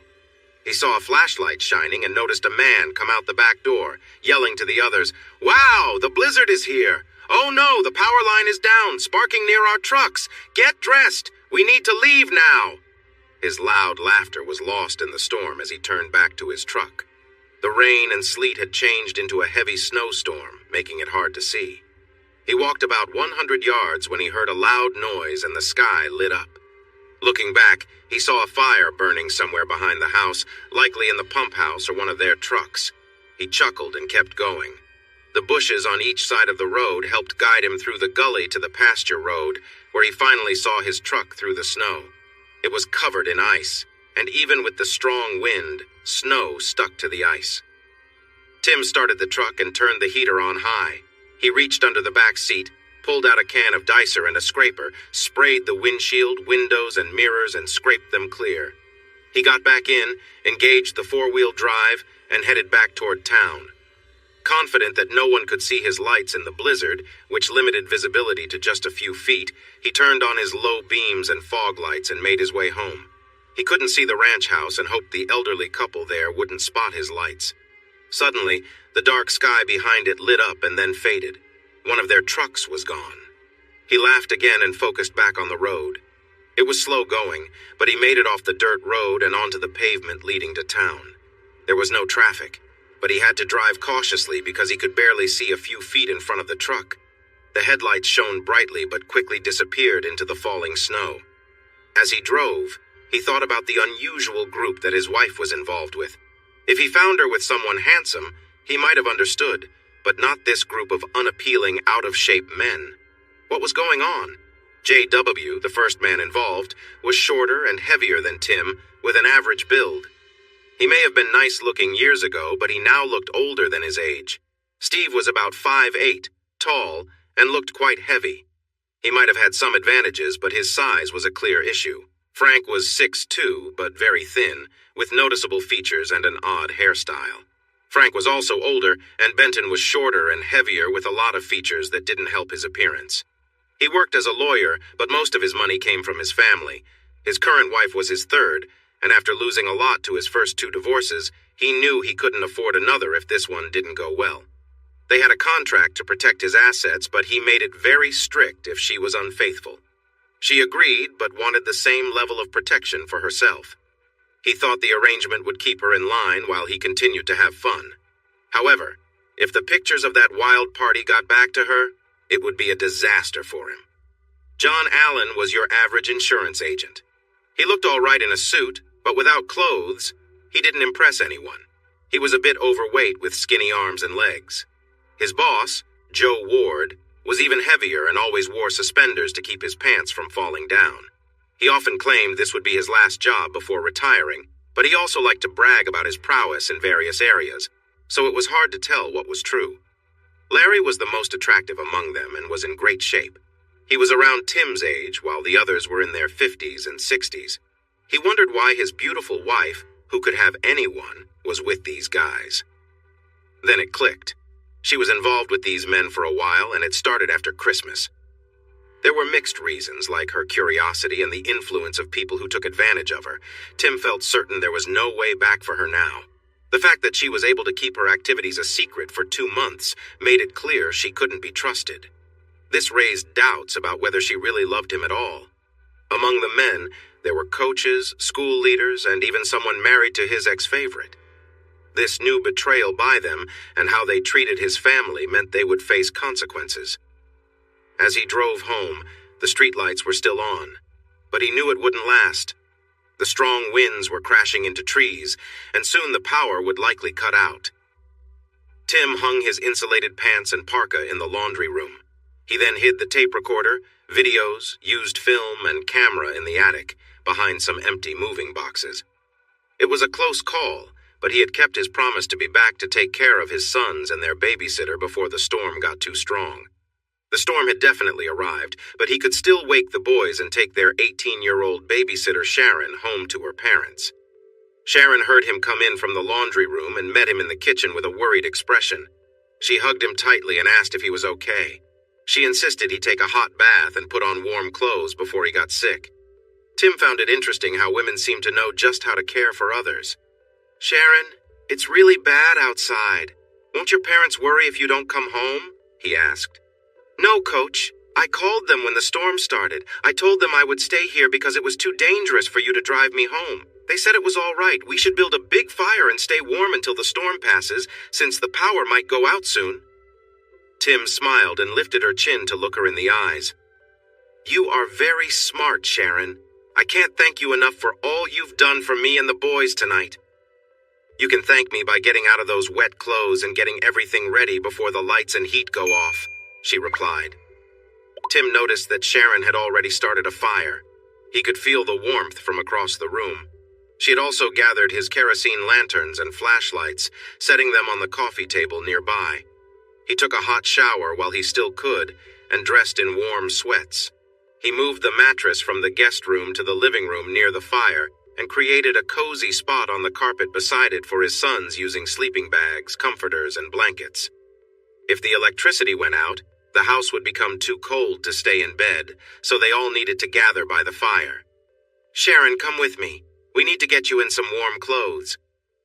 He saw a flashlight shining and noticed a man come out the back door, yelling to the others, "Wow, the blizzard is here! Oh no, the power line is down, sparking near our trucks! Get dressed! We need to leave now!" His loud laughter was lost in the storm as he turned back to his truck. The rain and sleet had changed into a heavy snowstorm, making it hard to see. He walked about 100 yards when he heard a loud noise and the sky lit up. Looking back, he saw a fire burning somewhere behind the house, likely in the pump house or one of their trucks. He chuckled and kept going. The bushes on each side of the road helped guide him through the gully to the pasture road, where he finally saw his truck through the snow. It was covered in ice, and even with the strong wind, snow stuck to the ice. Tim started the truck and turned the heater on high. He reached under the back seat, pulled out a can of dicer and a scraper, sprayed the windshield, windows, and mirrors, and scraped them clear. He got back in, engaged the four-wheel drive, and headed back toward town. Confident that no one could see his lights in the blizzard, which limited visibility to just a few feet, he turned on his low beams and fog lights and made his way home. He couldn't see the ranch house and hoped the elderly couple there wouldn't spot his lights. Suddenly, the dark sky behind it lit up and then faded. One of their trucks was gone. He laughed again and focused back on the road. It was slow going, but he made it off the dirt road and onto the pavement leading to town. There was no traffic, but he had to drive cautiously because he could barely see a few feet in front of the truck. The headlights shone brightly but quickly disappeared into the falling snow. As he drove, he thought about the unusual group that his wife was involved with. If he found her with someone handsome, he might have understood, but not this group of unappealing, out-of-shape men. What was going on? J.W., the first man involved, was shorter and heavier than Tim, with an average build. He may have been nice-looking years ago, but he now looked older than his age. Steve was about 5'8", tall, and looked quite heavy. He might have had some advantages, but his size was a clear issue. Frank was 6'2", but very thin, with noticeable features and an odd hairstyle. Frank was also older, and Benton was shorter and heavier with a lot of features that didn't help his appearance. He worked as a lawyer, but most of his money came from his family. His current wife was his third, and after losing a lot to his first 2 divorces, he knew he couldn't afford another if this one didn't go well. They had a contract to protect his assets, but he made it very strict if she was unfaithful. She agreed, but wanted the same level of protection for herself. He thought the arrangement would keep her in line while he continued to have fun. However, if the pictures of that wild party got back to her, it would be a disaster for him. John Allen was your average insurance agent. He looked all right in a suit, but without clothes, he didn't impress anyone. He was a bit overweight with skinny arms and legs. His boss, Joe Ward, was even heavier and always wore suspenders to keep his pants from falling down. He often claimed this would be his last job before retiring, but he also liked to brag about his prowess in various areas, so it was hard to tell what was true. Larry was the most attractive among them and was in great shape. He was around Tim's age, while the others were in their 50s and 60s. He wondered why his beautiful wife, who could have anyone, was with these guys. Then it clicked. She was involved with these men for a while, and it started after Christmas. There were mixed reasons, like her curiosity and the influence of people who took advantage of her. Tim felt certain there was no way back for her now. The fact that she was able to keep her activities a secret for 2 months made it clear she couldn't be trusted. This raised doubts about whether she really loved him at all. Among the men, there were coaches, school leaders, and even someone married to his ex-favorite. This new betrayal by them and how they treated his family meant they would face consequences. As he drove home, the streetlights were still on, but he knew it wouldn't last. The strong winds were crashing into trees, and soon the power would likely cut out. Tim hung his insulated pants and parka in the laundry room. He then hid the tape recorder, videos, used film, and camera in the attic, behind some empty moving boxes. It was a close call, but he had kept his promise to be back to take care of his sons and their babysitter before the storm got too strong. The storm had definitely arrived, but he could still wake the boys and take their 18-year-old babysitter Sharon home to her parents. Sharon heard him come in from the laundry room and met him in the kitchen with a worried expression. She hugged him tightly and asked if he was okay. She insisted he take a hot bath and put on warm clothes before he got sick. Tim found it interesting how women seemed to know just how to care for others. "Sharon, it's really bad outside. Won't your parents worry if you don't come home?" he asked. "No, Coach. I called them when the storm started. I told them I would stay here because it was too dangerous for you to drive me home. They said it was all right. We should build a big fire and stay warm until the storm passes, since the power might go out soon." Tim smiled and lifted her chin to look her in the eyes. "You are very smart, Sharon. I can't thank you enough for all you've done for me and the boys tonight." "You can thank me by getting out of those wet clothes and getting everything ready before the lights and heat go off," she replied. Tim noticed that Sharon had already started a fire. He could feel the warmth from across the room. She had also gathered his kerosene lanterns and flashlights, setting them on the coffee table nearby. He took a hot shower while he still could, and dressed in warm sweats. He moved the mattress from the guest room to the living room near the fire, and created a cozy spot on the carpet beside it for his sons using sleeping bags, comforters, and blankets. If the electricity went out, the house would become too cold to stay in bed, so they all needed to gather by the fire. "Sharon, come with me. We need to get you in some warm clothes.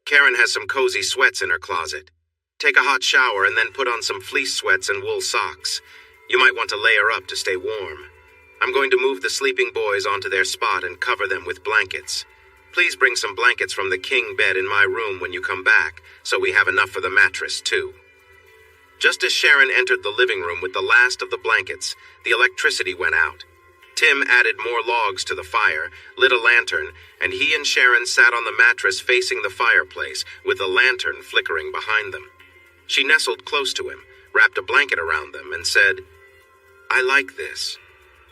Karen has some cozy sweats in her closet. Take a hot shower and then put on some fleece sweats and wool socks. You might want to layer up to stay warm. I'm going to move the sleeping boys onto their spot and cover them with blankets. Please bring some blankets from the king bed in my room when you come back, so we have enough for the mattress, too." Just as Sharon entered the living room with the last of the blankets, the electricity went out. Tim added more logs to the fire, lit a lantern, and he and Sharon sat on the mattress facing the fireplace, with the lantern flickering behind them. She nestled close to him, wrapped a blanket around them, and said, "I like this.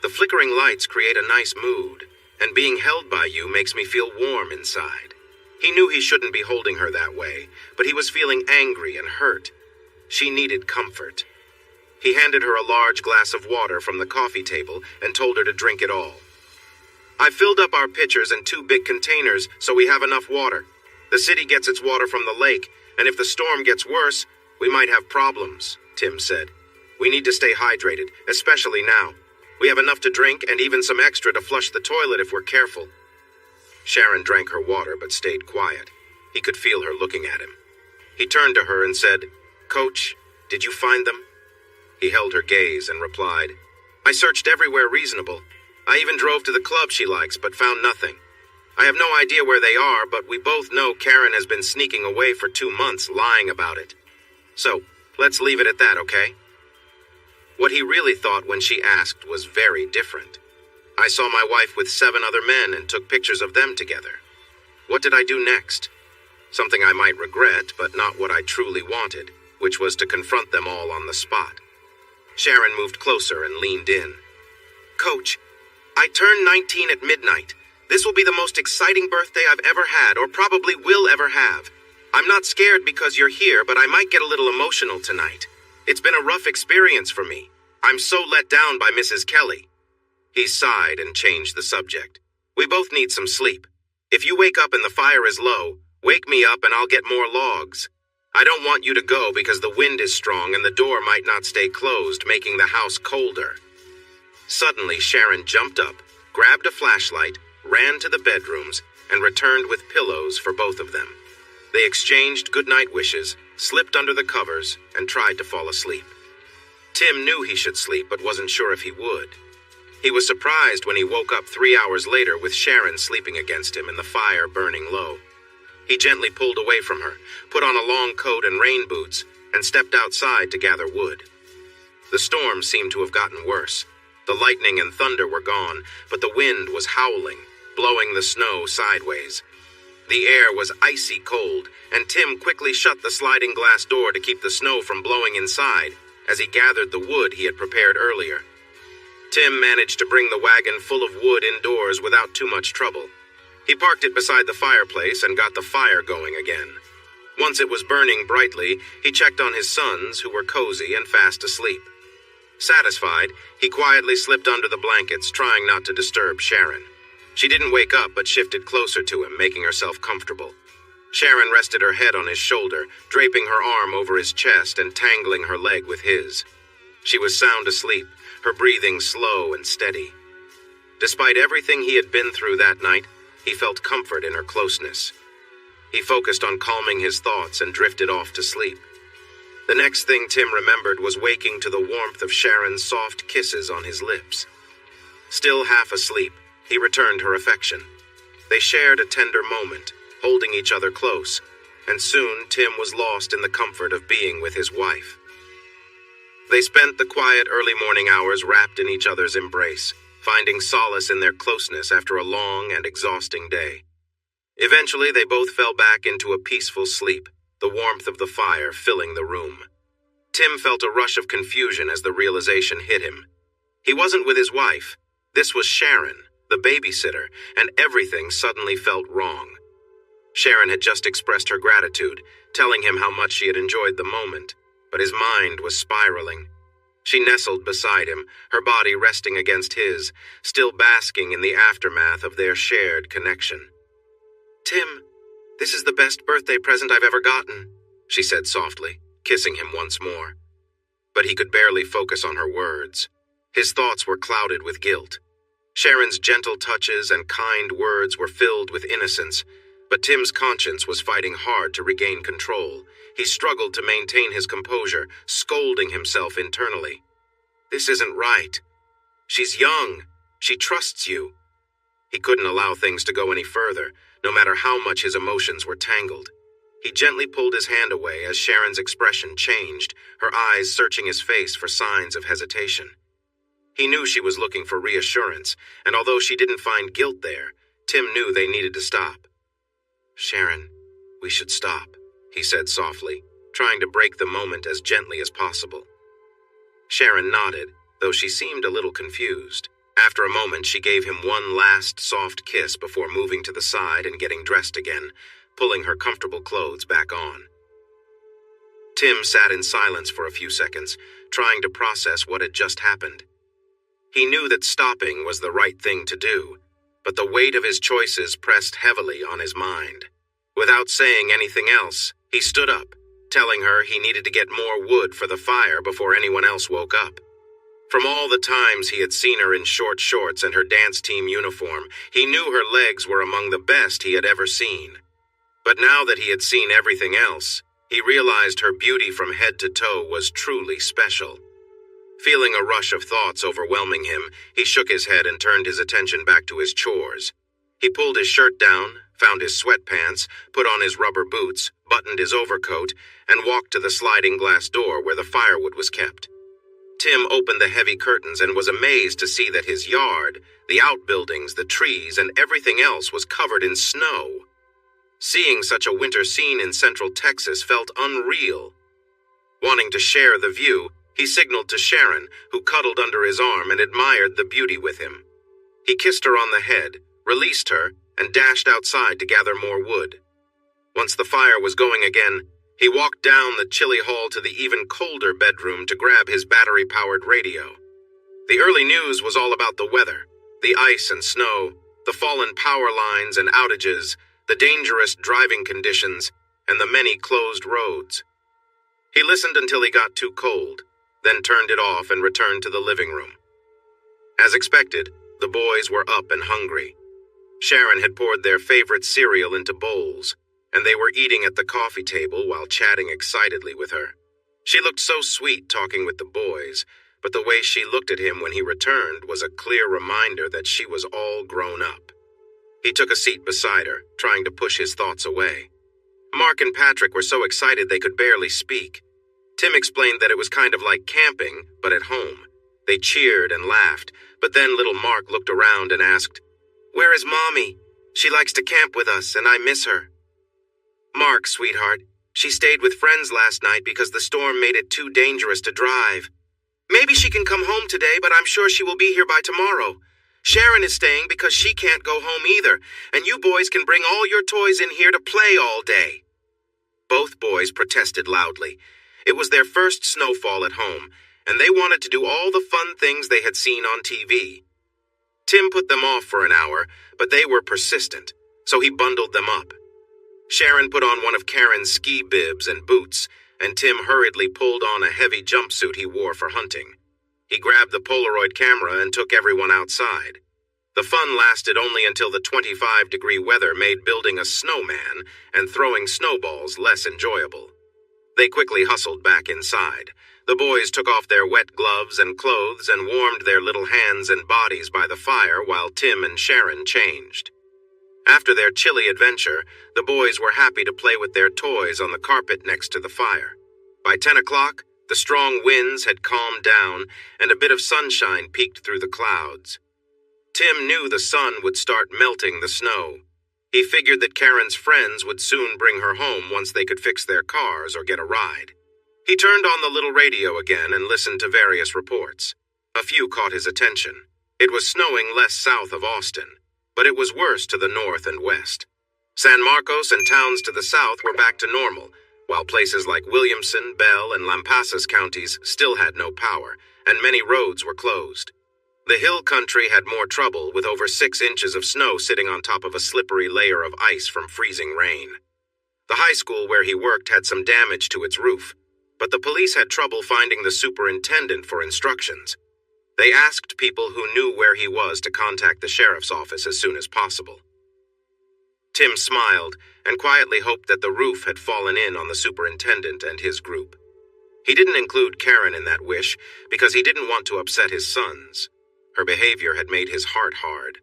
The flickering lights create a nice mood, and being held by you makes me feel warm inside." He knew he shouldn't be holding her that way, but he was feeling angry and hurt. She needed comfort. He handed her a large glass of water from the coffee table and told her to drink it all. "I filled up our pitchers in 2 big containers so we have enough water. The city gets its water from the lake, and if the storm gets worse, we might have problems," Tim said. "We need to stay hydrated, especially now. We have enough to drink and even some extra to flush the toilet if we're careful." Sharon drank her water but stayed quiet. He could feel her looking at him. He turned to her and said, "Coach, did you find them?" He held her gaze and replied, "I searched everywhere reasonable. I even drove to the club she likes, but found nothing. I have no idea where they are, but we both know Karen has been sneaking away for 2 months, lying about it. So, let's leave it at that, okay?" What he really thought when she asked was very different. "I saw my wife with 7 other men and took pictures of them together. What did I do next? Something I might regret, but not what I truly wanted, which was to confront them all on the spot." Sharon moved closer and leaned in. "Coach, I turned 19 at midnight. This will be the most exciting birthday I've ever had, or probably will ever have. I'm not scared because you're here, but I might get a little emotional tonight. It's been a rough experience for me. I'm so let down by Mrs. Kelly." He sighed and changed the subject. "We both need some sleep. If you wake up and the fire is low, wake me up and I'll get more logs. I don't want you to go because the wind is strong and the door might not stay closed, making the house colder." Suddenly, Sharon jumped up, grabbed a flashlight, ran to the bedrooms, and returned with pillows for both of them. They exchanged goodnight wishes, slipped under the covers, and tried to fall asleep. Tim knew he should sleep but wasn't sure if he would. He was surprised when he woke up 3 hours later with Sharon sleeping against him and the fire burning low. He gently pulled away from her, put on a long coat and rain boots, and stepped outside to gather wood. The storm seemed to have gotten worse. The lightning and thunder were gone, but the wind was howling, blowing the snow sideways. The air was icy cold, and Tim quickly shut the sliding glass door to keep the snow from blowing inside as he gathered the wood he had prepared earlier. Tim managed to bring the wagon full of wood indoors without too much trouble. He parked it beside the fireplace and got the fire going again. Once it was burning brightly, he checked on his sons, who were cozy and fast asleep. Satisfied, he quietly slipped under the blankets, trying not to disturb Sharon. She didn't wake up but shifted closer to him, making herself comfortable. Sharon rested her head on his shoulder, draping her arm over his chest and tangling her leg with his. She was sound asleep, her breathing slow and steady. Despite everything he had been through that night, he felt comfort in her closeness. He focused on calming his thoughts and drifted off to sleep. The next thing Tim remembered was waking to the warmth of Sharon's soft kisses on his lips. Still half asleep, he returned her affection. They shared a tender moment, holding each other close, and soon Tim was lost in the comfort of being with his wife. They spent the quiet early morning hours wrapped in each other's embrace, finding solace in their closeness after a long and exhausting day. Eventually, they both fell back into a peaceful sleep, the warmth of the fire filling the room. Tim felt a rush of confusion as the realization hit him. He wasn't with his wife. This was Sharon, the babysitter, and everything suddenly felt wrong. Sharon had just expressed her gratitude, telling him how much she had enjoyed the moment, but his mind was spiraling. She nestled beside him, her body resting against his, still basking in the aftermath of their shared connection. "Tim, this is the best birthday present I've ever gotten," she said softly, kissing him once more. But he could barely focus on her words. His thoughts were clouded with guilt. Sharon's gentle touches and kind words were filled with innocence, but Tim's conscience was fighting hard to regain control. He struggled to maintain his composure, scolding himself internally. "This isn't right. She's young. She trusts you." He couldn't allow things to go any further, no matter how much his emotions were tangled. He gently pulled his hand away as Sharon's expression changed, her eyes searching his face for signs of hesitation. He knew she was looking for reassurance, and although she didn't find guilt there, Tim knew they needed to stop. "Sharon, we should stop," he said softly, trying to break the moment as gently as possible. Sharon nodded, though she seemed a little confused. After a moment, she gave him one last soft kiss before moving to the side and getting dressed again, pulling her comfortable clothes back on. Tim sat in silence for a few seconds, trying to process what had just happened. He knew that stopping was the right thing to do, but the weight of his choices pressed heavily on his mind. Without saying anything else, he stood up, telling her he needed to get more wood for the fire before anyone else woke up. From all the times he had seen her in short shorts and her dance team uniform, he knew her legs were among the best he had ever seen. But now that he had seen everything else, he realized her beauty from head to toe was truly special. Feeling a rush of thoughts overwhelming him, he shook his head and turned his attention back to his chores. He pulled his shirt down, found his sweatpants, put on his rubber boots, buttoned his overcoat, and walked to the sliding glass door where the firewood was kept. Tim opened the heavy curtains and was amazed to see that his yard, the outbuildings, the trees, and everything else was covered in snow. Seeing such a winter scene in central Texas felt unreal. Wanting to share the view, he signaled to Sharon, who cuddled under his arm and admired the beauty with him. He kissed her on the head, released her, and dashed outside to gather more wood. Once the fire was going again, he walked down the chilly hall to the even colder bedroom to grab his battery-powered radio. The early news was all about the weather, the ice and snow, the fallen power lines and outages, the dangerous driving conditions, and the many closed roads. He listened until he got too cold, then turned it off and returned to the living room. As expected, the boys were up and hungry. Sharon had poured their favorite cereal into bowls, and they were eating at the coffee table while chatting excitedly with her. She looked so sweet talking with the boys, but the way she looked at him when he returned was a clear reminder that she was all grown up. He took a seat beside her, trying to push his thoughts away. Mark and Patrick were so excited they could barely speak. Tim explained that it was kind of like camping, but at home. They cheered and laughed, but then little Mark looked around and asked, "Where is Mommy? She likes to camp with us, and I miss her." "Mark, sweetheart, she stayed with friends last night because the storm made it too dangerous to drive. Maybe she can come home today, but I'm sure she will be here by tomorrow. Sharon is staying because she can't go home either, and you boys can bring all your toys in here to play all day." Both boys protested loudly. It was their first snowfall at home, and they wanted to do all the fun things they had seen on TV. Tim put them off for an hour, but they were persistent, so he bundled them up. Sharon put on one of Karen's ski bibs and boots, and Tim hurriedly pulled on a heavy jumpsuit he wore for hunting. He grabbed the Polaroid camera and took everyone outside. The fun lasted only until the 25-degree weather made building a snowman and throwing snowballs less enjoyable. They quickly hustled back inside. The boys took off their wet gloves and clothes and warmed their little hands and bodies by the fire while Tim and Sharon changed. After their chilly adventure, the boys were happy to play with their toys on the carpet next to the fire. By 10 o'clock, the strong winds had calmed down and a bit of sunshine peeked through the clouds. Tim knew the sun would start melting the snow. He figured that Karen's friends would soon bring her home once they could fix their cars or get a ride. He turned on the little radio again and listened to various reports. A few caught his attention. It was snowing less south of Austin, but it was worse to the north and west. San Marcos and towns to the south were back to normal, while places like Williamson, Bell, and Lampasas counties still had no power, and many roads were closed. The hill country had more trouble, with over 6 inches of snow sitting on top of a slippery layer of ice from freezing rain. The high school where he worked had some damage to its roof, but the police had trouble finding the superintendent for instructions. They asked people who knew where he was to contact the sheriff's office as soon as possible. Tim smiled and quietly hoped that the roof had fallen in on the superintendent and his group. He didn't include Karen in that wish because he didn't want to upset his sons. Her behavior had made his heart hard.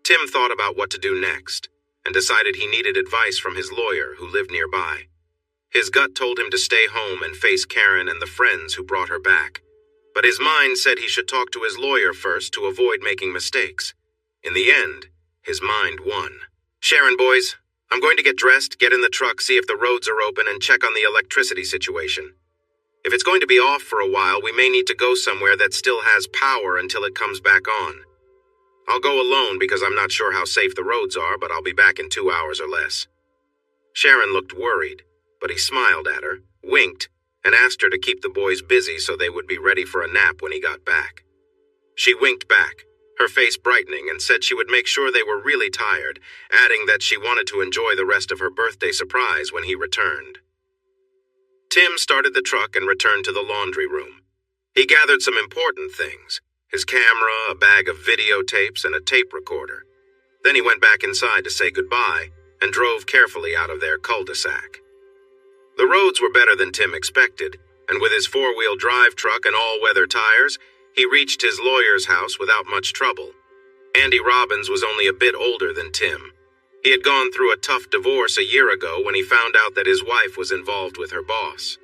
Tim thought about what to do next and decided he needed advice from his lawyer who lived nearby. His gut told him to stay home and face Karen and the friends who brought her back, but his mind said he should talk to his lawyer first to avoid making mistakes. In the end, his mind won. "Sharon, boys, I'm going to get dressed, get in the truck, see if the roads are open, and check on the electricity situation. If it's going to be off for a while, we may need to go somewhere that still has power until it comes back on. I'll go alone because I'm not sure how safe the roads are, but I'll be back in 2 hours or less." Sharon looked worried, but he smiled at her, winked, and asked her to keep the boys busy so they would be ready for a nap when he got back. She winked back, her face brightening, and said she would make sure they were really tired, adding that she wanted to enjoy the rest of her birthday surprise when he returned. Tim started the truck and returned to the laundry room. He gathered some important things: his camera, a bag of videotapes, and a tape recorder. Then he went back inside to say goodbye and drove carefully out of their cul-de-sac. The roads were better than Tim expected, and with his 4-wheel drive truck and all-weather tires, he reached his lawyer's house without much trouble. Andy Robbins was only a bit older than Tim. He had gone through a tough divorce a year ago when he found out that his wife was involved with her boss.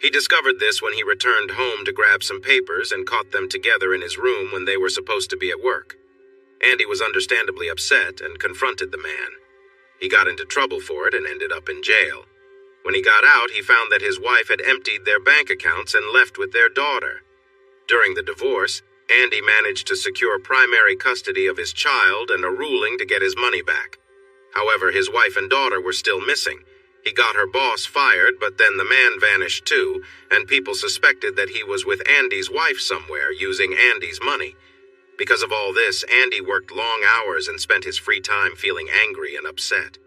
He discovered this when he returned home to grab some papers and caught them together in his room when they were supposed to be at work. Andy was understandably upset and confronted the man. He got into trouble for it and ended up in jail. When he got out, he found that his wife had emptied their bank accounts and left with their daughter. During the divorce, Andy managed to secure primary custody of his child and a ruling to get his money back. However, his wife and daughter were still missing. He got her boss fired, but then the man vanished too, and people suspected that he was with Andy's wife somewhere, using Andy's money. Because of all this, Andy worked long hours and spent his free time feeling angry and upset.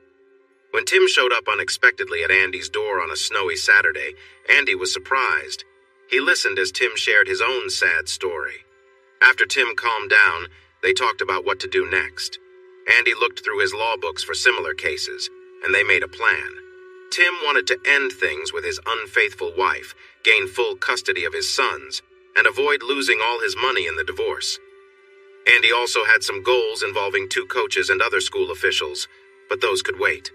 When Tim showed up unexpectedly at Andy's door on a snowy Saturday, Andy was surprised. He listened as Tim shared his own sad story. After Tim calmed down, they talked about what to do next. Andy looked through his law books for similar cases, and they made a plan. Tim wanted to end things with his unfaithful wife, gain full custody of his sons, and avoid losing all his money in the divorce. Andy also had some goals involving 2 coaches and other school officials, but those could wait.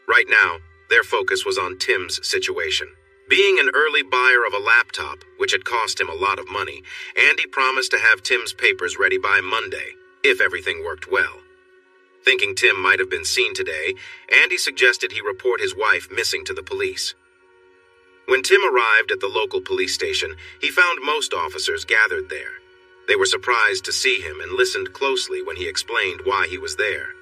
Right now, their focus was on Tim's situation. Being an early buyer of a laptop, which had cost him a lot of money, Andy promised to have Tim's papers ready by Monday, if everything worked well. Thinking Tim might have been seen today, Andy suggested he report his wife missing to the police. When Tim arrived at the local police station, he found most officers gathered there. They were surprised to see him and listened closely when he explained why he was there.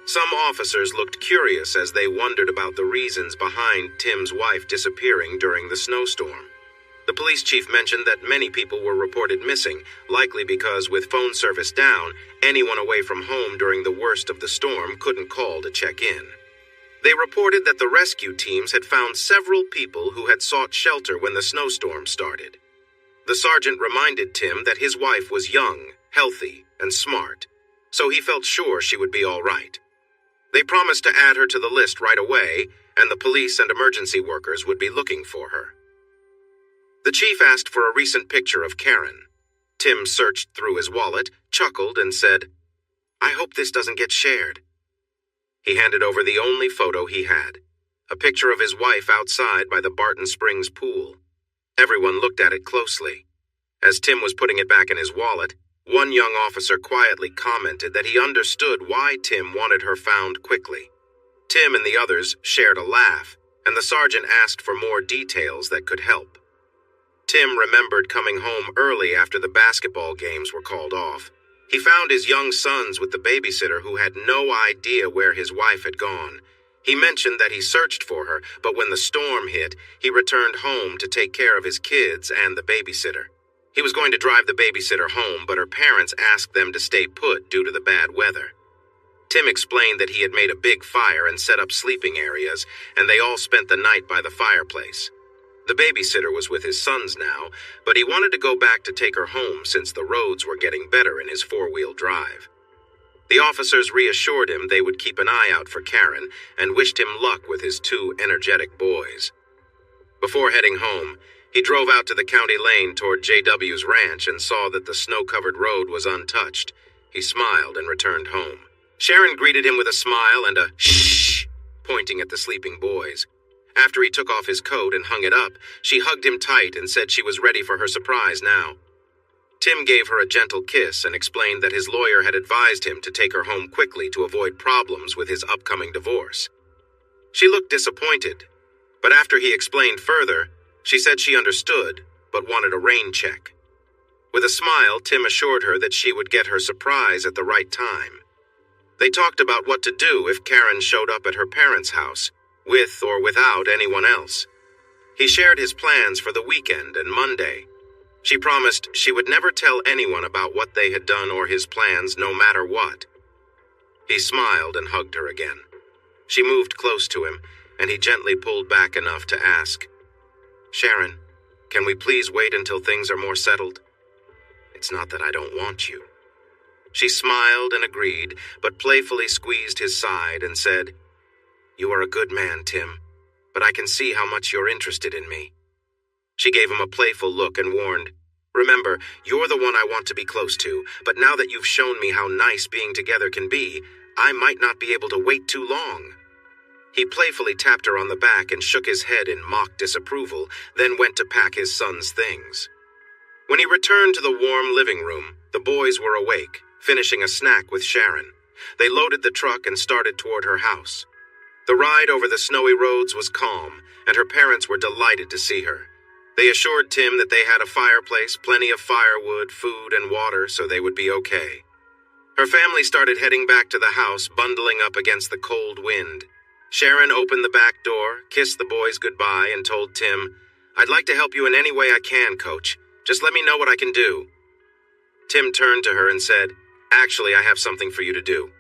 Some officers looked curious as they wondered about the reasons behind Tim's wife disappearing during the snowstorm. The police chief mentioned that many people were reported missing, likely because with phone service down, anyone away from home during the worst of the storm couldn't call to check in. They reported that the rescue teams had found several people who had sought shelter when the snowstorm started. The sergeant reminded Tim that his wife was young, healthy, and smart, so he felt sure she would be all right. They promised to add her to the list right away, and the police and emergency workers would be looking for her. The chief asked for a recent picture of Karen. Tim searched through his wallet, chuckled, and said, "I hope this doesn't get shared." He handed over the only photo he had, a picture of his wife outside by the Barton Springs pool. Everyone looked at it closely. As Tim was putting it back in his wallet, one young officer quietly commented that he understood why Tim wanted her found quickly. Tim and the others shared a laugh, and the sergeant asked for more details that could help. Tim remembered coming home early after the basketball games were called off. He found his young sons with the babysitter who had no idea where his wife had gone. He mentioned that he searched for her, but when the storm hit, he returned home to take care of his kids and the babysitter. He was going to drive the babysitter home, but her parents asked them to stay put due to the bad weather. Tim explained that he had made a big fire and set up sleeping areas, and they all spent the night by the fireplace. The babysitter was with his sons now, but he wanted to go back to take her home since the roads were getting better in his four-wheel drive. The officers reassured him they would keep an eye out for Karen and wished him luck with his two energetic boys. Before heading home, he drove out to the county lane toward JW's ranch and saw that the snow-covered road was untouched. He smiled and returned home. Sharon greeted him with a smile and a shh, pointing at the sleeping boys. After he took off his coat and hung it up, she hugged him tight and said she was ready for her surprise now. Tim gave her a gentle kiss and explained that his lawyer had advised him to take her home quickly to avoid problems with his upcoming divorce. She looked disappointed, but after he explained further, she said she understood, but wanted a rain check. With a smile, Tim assured her that she would get her surprise at the right time. They talked about what to do if Karen showed up at her parents' house, with or without anyone else. He shared his plans for the weekend and Monday. She promised she would never tell anyone about what they had done or his plans, no matter what. He smiled and hugged her again. She moved close to him, and he gently pulled back enough to ask, "Sharon, can we please wait until things are more settled? It's not that I don't want you." She smiled and agreed, but playfully squeezed his side and said, "You are a good man, Tim, but I can see how much you're interested in me." She gave him a playful look and warned, "Remember, you're the one I want to be close to, but now that you've shown me how nice being together can be, I might not be able to wait too long." He playfully tapped her on the back and shook his head in mock disapproval, then went to pack his son's things. When he returned to the warm living room, the boys were awake, finishing a snack with Sharon. They loaded the truck and started toward her house. The ride over the snowy roads was calm, and her parents were delighted to see her. They assured Tim that they had a fireplace, plenty of firewood, food, and water, so they would be okay. Her family started heading back to the house, bundling up against the cold wind. Sharon opened the back door, kissed the boys goodbye, and told Tim, "I'd like to help you in any way I can, Coach. Just let me know what I can do." Tim turned to her and said, "Actually, I have something for you to do."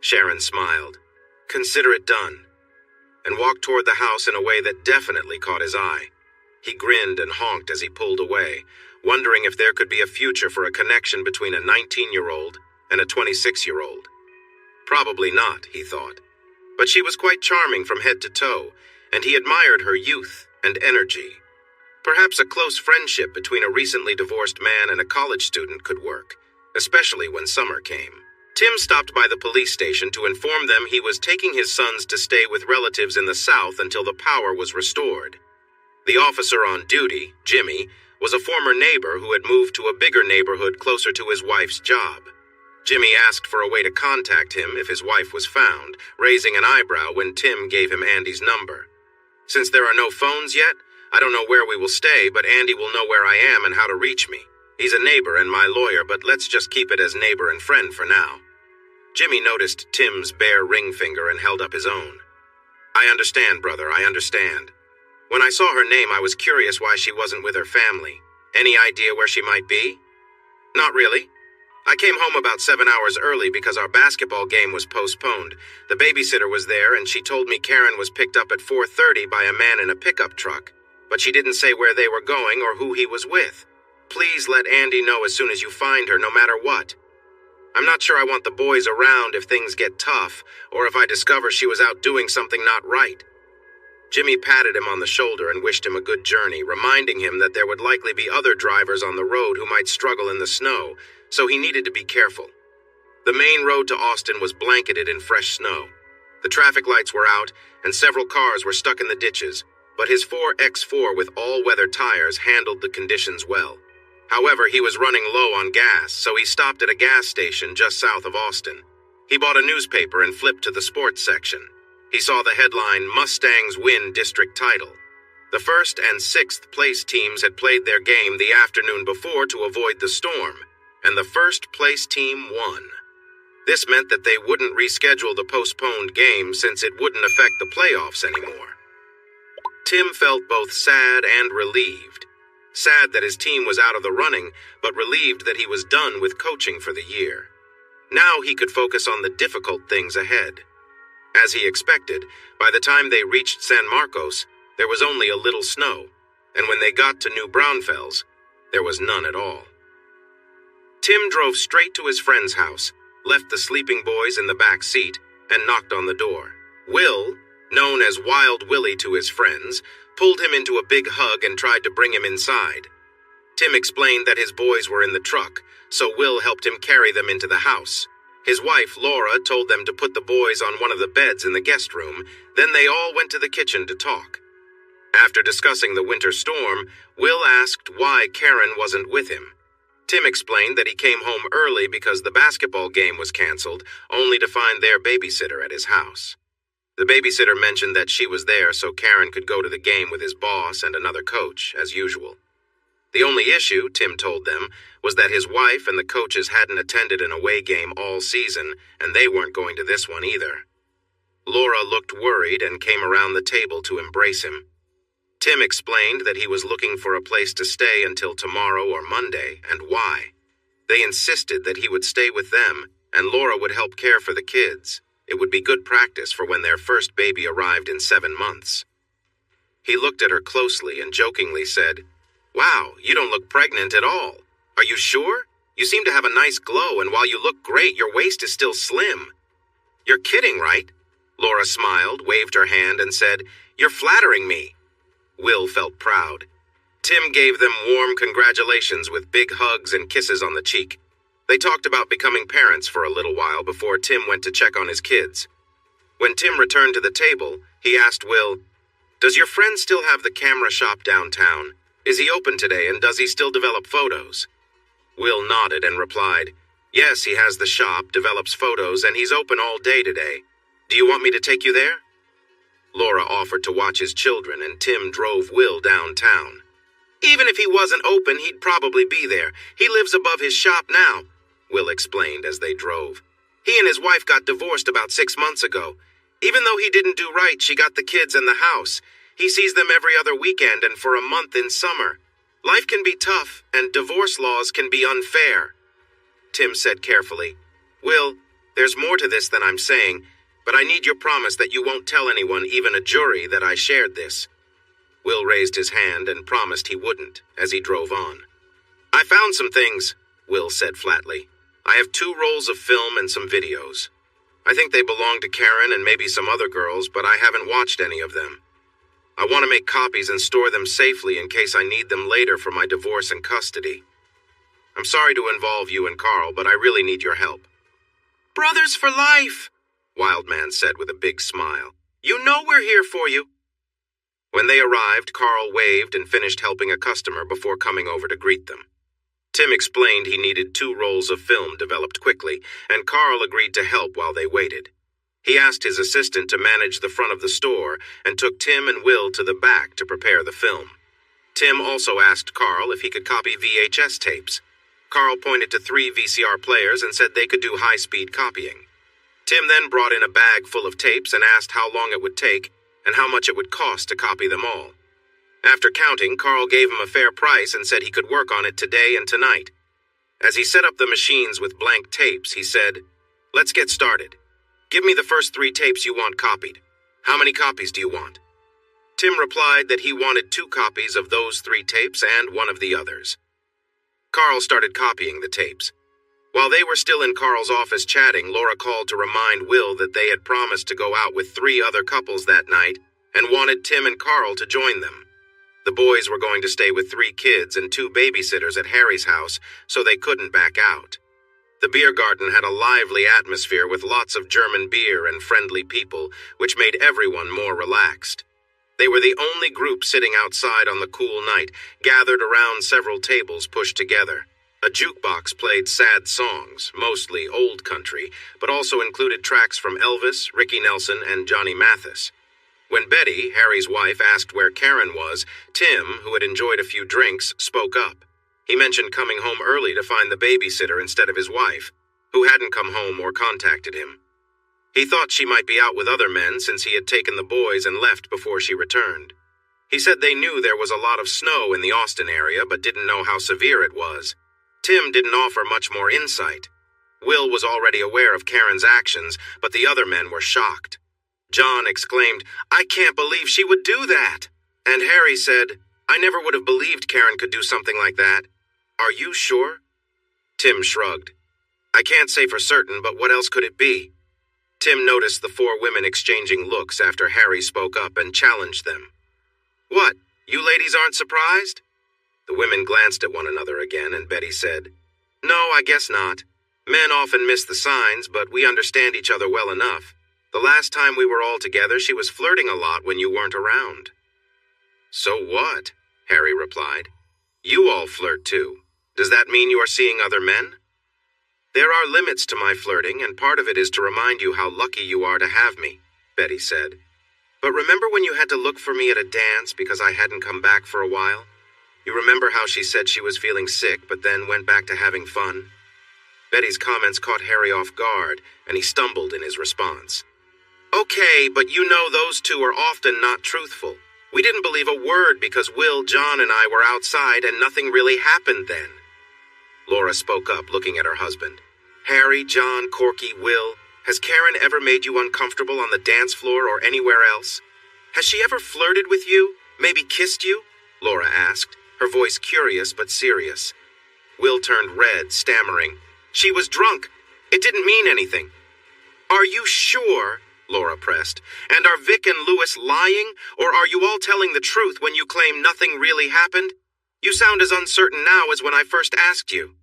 Sharon smiled. "Consider it done," and walked toward the house in a way that definitely caught his eye. He grinned and honked as he pulled away, wondering if there could be a future for a connection between a 19-year-old and a 26-year-old. Probably not, he thought. But she was quite charming from head to toe, and he admired her youth and energy. Perhaps a close friendship between a recently divorced man and a college student could work, especially when summer came. Tim stopped by the police station to inform them he was taking his sons to stay with relatives in the south until the power was restored. The officer on duty, Jimmy, was a former neighbor who had moved to a bigger neighborhood closer to his wife's job. Jimmy asked for a way to contact him if his wife was found, raising an eyebrow when Tim gave him Andy's number. "Since there are no phones yet, I don't know where we will stay, but Andy will know where I am and how to reach me. He's a neighbor and my lawyer, but let's just keep it as neighbor and friend for now." Jimmy noticed Tim's bare ring finger and held up his own. "I understand, brother, I understand. When I saw her name, I was curious why she wasn't with her family. Any idea where she might be?" "Not really. I came home about 7 hours early because our basketball game was postponed. The babysitter was there, and she told me Karen was picked up at 4:30 by a man in a pickup truck, but she didn't say where they were going or who he was with. Please let Andy know as soon as you find her, no matter what. I'm not sure I want the boys around if things get tough, or if I discover she was out doing something not right." Jimmy patted him on the shoulder and wished him a good journey, reminding him that there would likely be other drivers on the road who might struggle in the snow, so he needed to be careful. The main road to Austin was blanketed in fresh snow. The traffic lights were out, and several cars were stuck in the ditches, but his 4X4 with all-weather tires handled the conditions well. However, he was running low on gas, so he stopped at a gas station just south of Austin. He bought a newspaper and flipped to the sports section. He saw the headline, "Mustangs Win District Title." The 1st and 6th place teams had played their game the afternoon before to avoid the storm. and the first-place team won. This meant that they wouldn't reschedule the postponed game since it wouldn't affect the playoffs anymore. Tim felt both sad and relieved. Sad that his team was out of the running, but relieved that he was done with coaching for the year. Now he could focus on the difficult things ahead. As he expected, by the time they reached San Marcos, there was only a little snow, and when they got to New Braunfels, there was none at all. Tim drove straight to his friend's house, left the sleeping boys in the back seat, and knocked on the door. Will, known as Wild Willie to his friends, pulled him into a big hug and tried to bring him inside. Tim explained that his boys were in the truck, so Will helped him carry them into the house. His wife, Laura, told them to put the boys on one of the beds in the guest room, then they all went to the kitchen to talk. After discussing the winter storm, Will asked why Karen wasn't with him. Tim explained that he came home early because the basketball game was canceled, only to find their babysitter at his house. The babysitter mentioned that she was there so Karen could go to the game with his boss and another coach, as usual. The only issue, Tim told them, was that his wife and the coaches hadn't attended an away game all season, and they weren't going to this one either. Laura looked worried and came around the table to embrace him. Tim explained that he was looking for a place to stay until tomorrow or Monday, and why. They insisted that he would stay with them, and Laura would help care for the kids. It would be good practice for when their first baby arrived in 7 months. He looked at her closely and jokingly said, "Wow, you don't look pregnant at all. Are you sure? You seem to have a nice glow, and while you look great, your waist is still slim." "You're kidding, right?" Laura smiled, waved her hand, and said, "You're flattering me." Will felt proud. Tim gave them warm congratulations with big hugs and kisses on the cheek. They talked about becoming parents for a little while before Tim went to check on his kids. When Tim returned to the table, he asked Will, "Does your friend still have the camera shop downtown? Is he open today, and does he still develop photos?" Will nodded and replied, "Yes, he has the shop, develops photos, and he's open all day today. Do you want me to take you there?" Laura offered to watch his children, and Tim drove Will downtown. "Even if he wasn't open, he'd probably be there. He lives above his shop now," Will explained as they drove. "He and his wife got divorced about 6 months ago. Even though he didn't do right, she got the kids and the house. He sees them every other weekend and for a month in summer. Life can be tough, and divorce laws can be unfair." Tim said carefully, "Will, there's more to this than I'm saying, but I need your promise that you won't tell anyone, even a jury, that I shared this." Will raised his hand and promised he wouldn't as he drove on. "I found some things," Will said flatly. "I have 2 rolls of film and some videos. I think they belong to Karen and maybe some other girls, but I haven't watched any of them. I want to make copies and store them safely in case I need them later for my divorce and custody. I'm sorry to involve you and Carl, but I really need your help." "Brothers for life," Wildman said with a big smile. "You know we're here for you." When they arrived, Carl waved and finished helping a customer before coming over to greet them. Tim explained he needed 2 rolls of film developed quickly, and Carl agreed to help while they waited. He asked his assistant to manage the front of the store and took Tim and Will to the back to prepare the film. Tim also asked Carl if he could copy VHS tapes. Carl pointed to 3 VCR players and said they could do high-speed copying. Tim then brought in a bag full of tapes and asked how long it would take and how much it would cost to copy them all. After counting, Carl gave him a fair price and said he could work on it today and tonight. As he set up the machines with blank tapes, he said, "Let's get started. Give me the first 3 tapes you want copied. How many copies do you want?" Tim replied that he wanted 2 copies of those 3 tapes and 1 of the others. Carl started copying the tapes. While they were still in Carl's office chatting, Laura called to remind Will that they had promised to go out with 3 other couples that night and wanted Tim and Carl to join them. The boys were going to stay with 3 kids and 2 babysitters at Harry's house, so they couldn't back out. The beer garden had a lively atmosphere with lots of German beer and friendly people, which made everyone more relaxed. They were the only group sitting outside on the cool night, gathered around several tables pushed together. A jukebox played sad songs, mostly old country, but also included tracks from Elvis, Ricky Nelson, and Johnny Mathis. When Betty, Harry's wife, asked where Karen was, Tim, who had enjoyed a few drinks, spoke up. He mentioned coming home early to find the babysitter instead of his wife, who hadn't come home or contacted him. He thought she might be out with other men since he had taken the boys and left before she returned. He said they knew there was a lot of snow in the Austin area but didn't know how severe it was. Tim didn't offer much more insight. Will was already aware of Karen's actions, but the other men were shocked. John exclaimed, "I can't believe she would do that!" And Harry said, "I never would have believed Karen could do something like that. Are you sure?" Tim shrugged. "I can't say for certain, but what else could it be?" Tim noticed the four women exchanging looks after Harry spoke up and challenged them. "What, you ladies aren't surprised?" The women glanced at one another again, and Betty said, "No, I guess not. Men often miss the signs, but we understand each other well enough. The last time we were all together, she was flirting a lot when you weren't around." "So what?" Harry replied. "You all flirt too. Does that mean you are seeing other men?" "There are limits to my flirting, and part of it is to remind you how lucky you are to have me," Betty said. "But remember when you had to look for me at a dance because I hadn't come back for a while? You remember how she said she was feeling sick, but then went back to having fun?" Betty's comments caught Harry off guard, and he stumbled in his response. "Okay, but you know those two are often not truthful. We didn't believe a word because Will, John, and I were outside and nothing really happened then." Laura spoke up, looking at her husband. "Harry, John, Corky, Will, has Karen ever made you uncomfortable on the dance floor or anywhere else? Has she ever flirted with you, maybe kissed you?" Laura asked, her voice curious but serious. Will turned red, stammering, "She was drunk. It didn't mean anything." "Are you sure?" Laura pressed. "And are Vic and Louis lying, or are you all telling the truth when you claim nothing really happened? You sound as uncertain now as when I first asked you."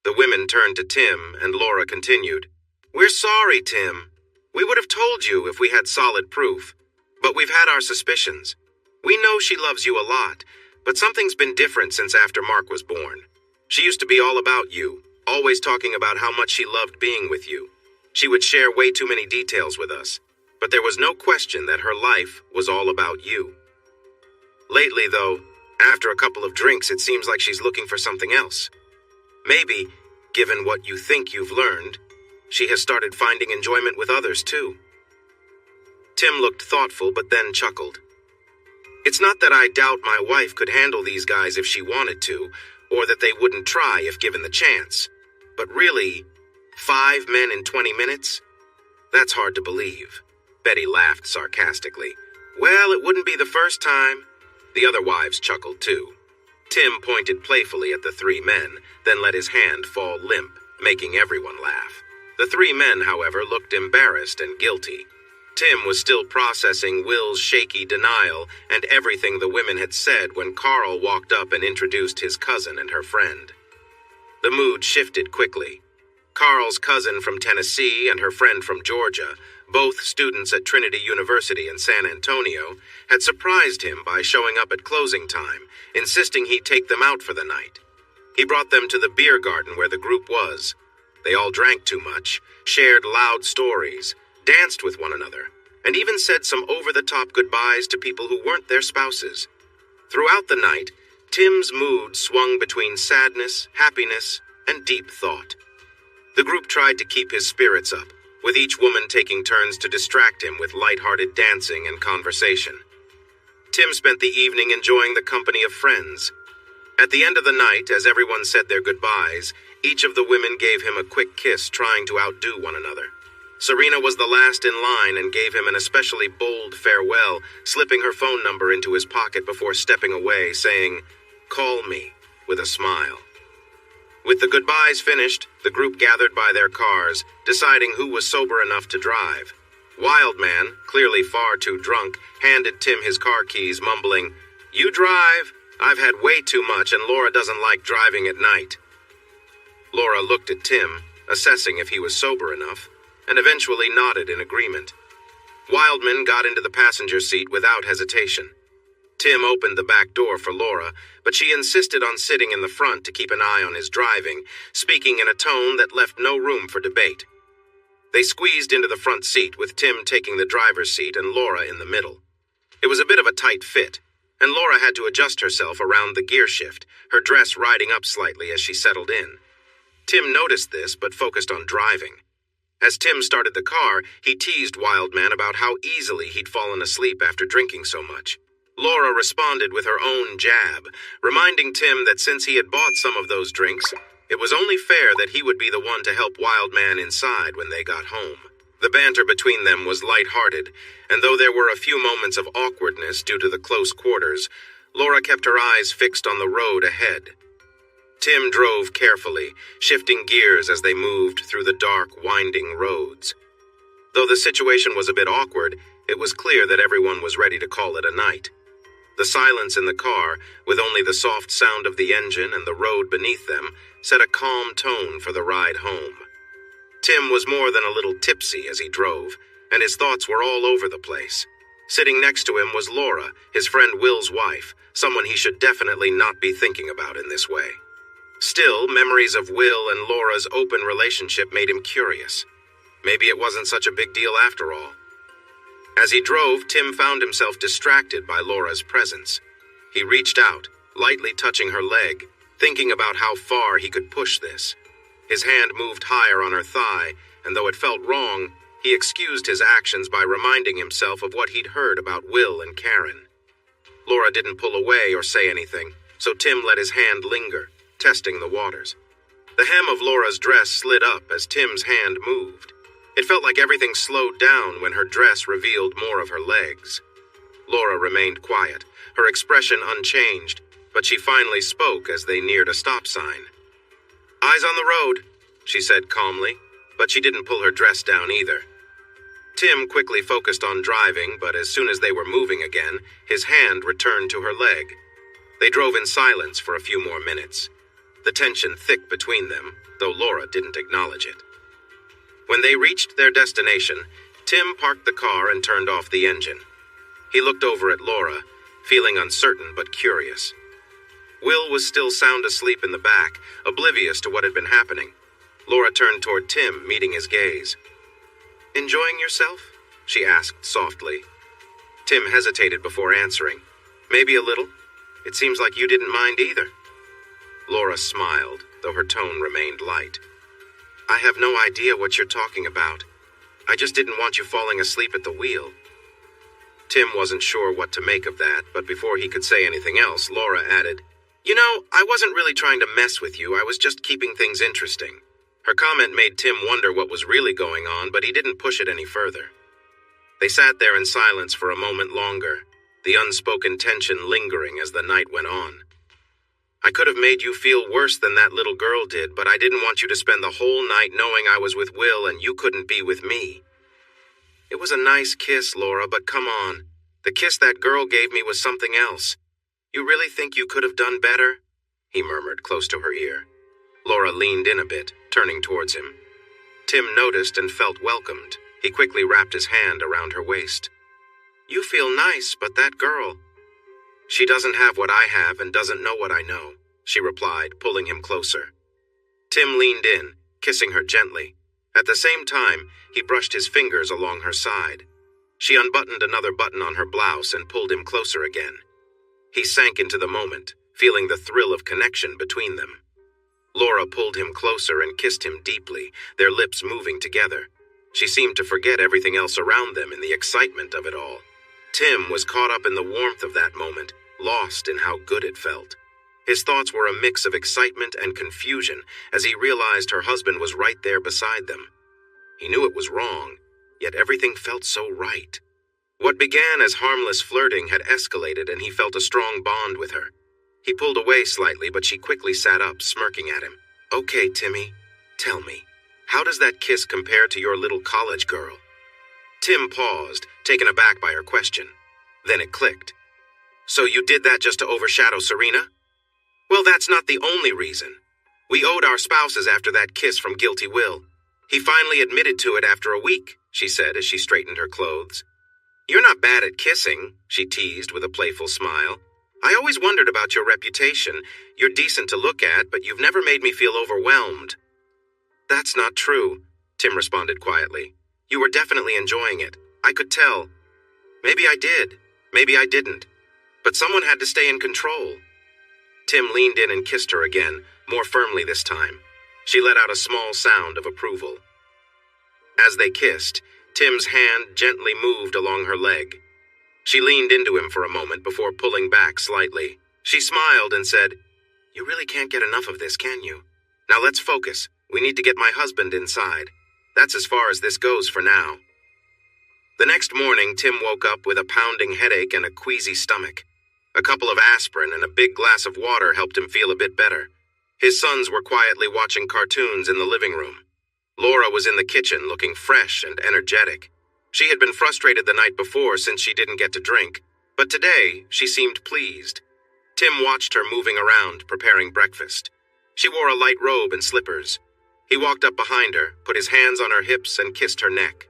The women turned to Tim, and Laura continued, "We're sorry, Tim. We would have told you if we had solid proof, but we've had our suspicions. We know she loves you a lot, but something's been different since after Mark was born. She used to be all about you, always talking about how much she loved being with you. She would share way too many details with us, but there was no question that her life was all about you. Lately, though, after a couple of drinks, it seems like she's looking for something else. Maybe, given what you think you've learned, she has started finding enjoyment with others, too." Tim looked thoughtful, but then chuckled. "It's not that I doubt my wife could handle these guys if she wanted to, or that they wouldn't try if given the chance. But really, 5 men in 20 minutes? That's hard to believe." Betty laughed sarcastically. "Well, it wouldn't be the first time." The other wives chuckled too. Tim pointed playfully at the 3 men, then let his hand fall limp, making everyone laugh. The 3 men, however, looked embarrassed and guilty. Tim was still processing Will's shaky denial and everything the women had said when Carl walked up and introduced his cousin and her friend. The mood shifted quickly. Carl's cousin from Tennessee and her friend from Georgia, both students at Trinity University in San Antonio, had surprised him by showing up at closing time, insisting he take them out for the night. He brought them to the beer garden where the group was. They all drank too much, shared loud stories, danced with one another, and even said some over-the-top goodbyes to people who weren't their spouses. Throughout the night, Tim's mood swung between sadness, happiness, and deep thought. The group tried to keep his spirits up, with each woman taking turns to distract him with light-hearted dancing and conversation. Tim spent the evening enjoying the company of friends. At the end of the night, as everyone said their goodbyes, each of the women gave him a quick kiss, trying to outdo one another. Serena was the last in line and gave him an especially bold farewell, slipping her phone number into his pocket before stepping away, saying, "Call me," with a smile. With the goodbyes finished, the group gathered by their cars, deciding who was sober enough to drive. Wildman, clearly far too drunk, handed Tim his car keys, mumbling, "You drive. I've had way too much and Laura doesn't like driving at night." Laura looked at Tim, assessing if he was sober enough, and eventually nodded in agreement. Wildman got into the passenger seat without hesitation. Tim opened the back door for Laura, but she insisted on sitting in the front to keep an eye on his driving, speaking in a tone that left no room for debate. They squeezed into the front seat, with Tim taking the driver's seat and Laura in the middle. It was a bit of a tight fit, and Laura had to adjust herself around the gear shift, her dress riding up slightly as she settled in. Tim noticed this, but focused on driving. As Tim started the car, he teased Wildman about how easily he'd fallen asleep after drinking so much. Laura responded with her own jab, reminding Tim that since he had bought some of those drinks, it was only fair that he would be the one to help Wildman inside when they got home. The banter between them was light-hearted, and though there were a few moments of awkwardness due to the close quarters, Laura kept her eyes fixed on the road ahead. Tim drove carefully, shifting gears as they moved through the dark, winding roads. Though the situation was a bit awkward, it was clear that everyone was ready to call it a night. The silence in the car, with only the soft sound of the engine and the road beneath them, set a calm tone for the ride home. Tim was more than a little tipsy as he drove, and his thoughts were all over the place. Sitting next to him was Laura, his friend Will's wife, someone he should definitely not be thinking about in this way. Still, memories of Will and Laura's open relationship made him curious. Maybe it wasn't such a big deal after all. As he drove, Tim found himself distracted by Laura's presence. He reached out, lightly touching her leg, thinking about how far he could push this. His hand moved higher on her thigh, and though it felt wrong, he excused his actions by reminding himself of what he'd heard about Will and Karen. Laura didn't pull away or say anything, so Tim let his hand linger, testing the waters. The hem of Laura's dress slid up as Tim's hand moved. It felt like everything slowed down when her dress revealed more of her legs. Laura remained quiet, her expression unchanged, but she finally spoke as they neared a stop sign. "Eyes on the road," she said calmly, but she didn't pull her dress down either. Tim quickly focused on driving, but as soon as they were moving again, his hand returned to her leg. They drove in silence for a few more minutes, the tension thick between them, though Laura didn't acknowledge it. When they reached their destination, Tim parked the car and turned off the engine. He looked over at Laura, feeling uncertain but curious. Will was still sound asleep in the back, oblivious to what had been happening. Laura turned toward Tim, meeting his gaze. "Enjoying yourself?" she asked softly. Tim hesitated before answering. "Maybe a little. It seems like you didn't mind either." Laura smiled, though her tone remained light. "I have no idea what you're talking about. I just didn't want you falling asleep at the wheel." Tim wasn't sure what to make of that, but before he could say anything else, Laura added, "You know, I wasn't really trying to mess with you, I was just keeping things interesting." Her comment made Tim wonder what was really going on, but he didn't push it any further. They sat there in silence for a moment longer, the unspoken tension lingering as the night went on. "I could have made you feel worse than that little girl did, but I didn't want you to spend the whole night knowing I was with Will and you couldn't be with me." "It was a nice kiss, Laura, but come on. The kiss that girl gave me was something else. You really think you could have done better?" he murmured close to her ear. Laura leaned in a bit, turning towards him. Tim noticed and felt welcomed. He quickly wrapped his hand around her waist. "You feel nice, but that girl—" "She doesn't have what I have and doesn't know what I know," she replied, pulling him closer. Tim leaned in, kissing her gently. At the same time, he brushed his fingers along her side. She unbuttoned another button on her blouse and pulled him closer again. He sank into the moment, feeling the thrill of connection between them. Laura pulled him closer and kissed him deeply, their lips moving together. She seemed to forget everything else around them in the excitement of it all. Tim was caught up in the warmth of that moment, lost in how good it felt. His thoughts were a mix of excitement and confusion as he realized her husband was right there beside them. He knew it was wrong, yet everything felt so right. What began as harmless flirting had escalated and he felt a strong bond with her. He pulled away slightly, but she quickly sat up, smirking at him. "Okay, Timmy, tell me, how does that kiss compare to your little college girl?" Tim paused, taken aback by her question. Then it clicked. "So you did that just to overshadow Serena?" "Well, that's not the only reason. We owed our spouses after that kiss from Guilty Will. He finally admitted to it after a week," she said as she straightened her clothes. "You're not bad at kissing," she teased with a playful smile. "I always wondered about your reputation. You're decent to look at, but you've never made me feel overwhelmed." "That's not true," Tim responded quietly. "You were definitely enjoying it. I could tell. Maybe I did. Maybe I didn't. But someone had to stay in control. Tim leaned in and kissed her again, more firmly this time. She let out a small sound of approval. As they kissed, Tim's hand gently moved along her leg. She leaned into him for a moment before pulling back slightly. She smiled and said, "You really can't get enough of this, can you? Now let's focus. We need to get my husband inside. That's as far as this goes for now." The next morning, Tim woke up with a pounding headache and a queasy stomach. A couple of aspirin and a big glass of water helped him feel a bit better. His sons were quietly watching cartoons in the living room. Laura was in the kitchen looking fresh and energetic. She had been frustrated the night before since she didn't get to drink, but today she seemed pleased. Tim watched her moving around, preparing breakfast. She wore a light robe and slippers. He walked up behind her, put his hands on her hips, and kissed her neck.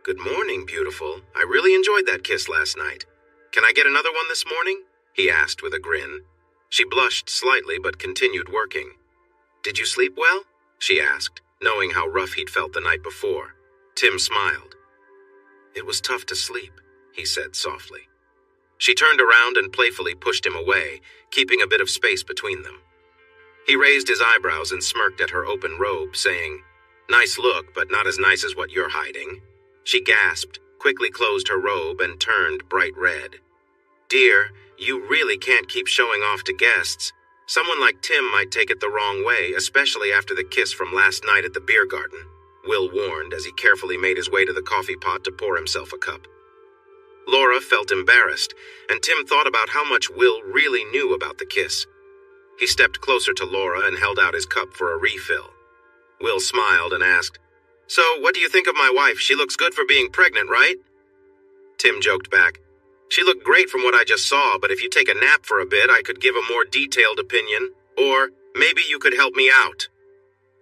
"Good morning, beautiful. I really enjoyed that kiss last night. Can I get another one this morning?" he asked with a grin. She blushed slightly but continued working. "Did you sleep well?" she asked, knowing how rough he'd felt the night before. Tim smiled. "It was tough to sleep," he said softly. She turned around and playfully pushed him away, keeping a bit of space between them. He raised his eyebrows and smirked at her open robe, saying, "Nice look, but not as nice as what you're hiding." She gasped, quickly closed her robe, and turned bright red. "Dear, you really can't keep showing off to guests. Someone like Tim might take it the wrong way, especially after the kiss from last night at the beer garden," Will warned as he carefully made his way to the coffee pot to pour himself a cup. Laura felt embarrassed, and Tim thought about how much Will really knew about the kiss. He stepped closer to Laura and held out his cup for a refill. Will smiled and asked, "So, what do you think of my wife? She looks good for being pregnant, right?" Tim joked back, "She looked great from what I just saw, but if you take a nap for a bit, I could give a more detailed opinion, or maybe you could help me out."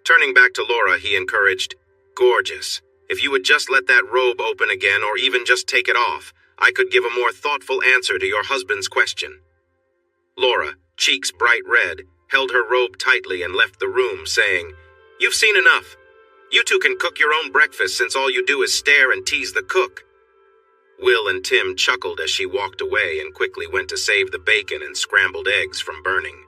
Turning back to Laura, he encouraged, "Gorgeous. If you would just let that robe open again, or even just take it off, I could give a more thoughtful answer to your husband's question." Laura, cheeks bright red, held her robe tightly and left the room, saying, "You've seen enough. You two can cook your own breakfast since all you do is stare and tease the cook." Will and Tim chuckled as she walked away and quickly went to save the bacon and scrambled eggs from burning.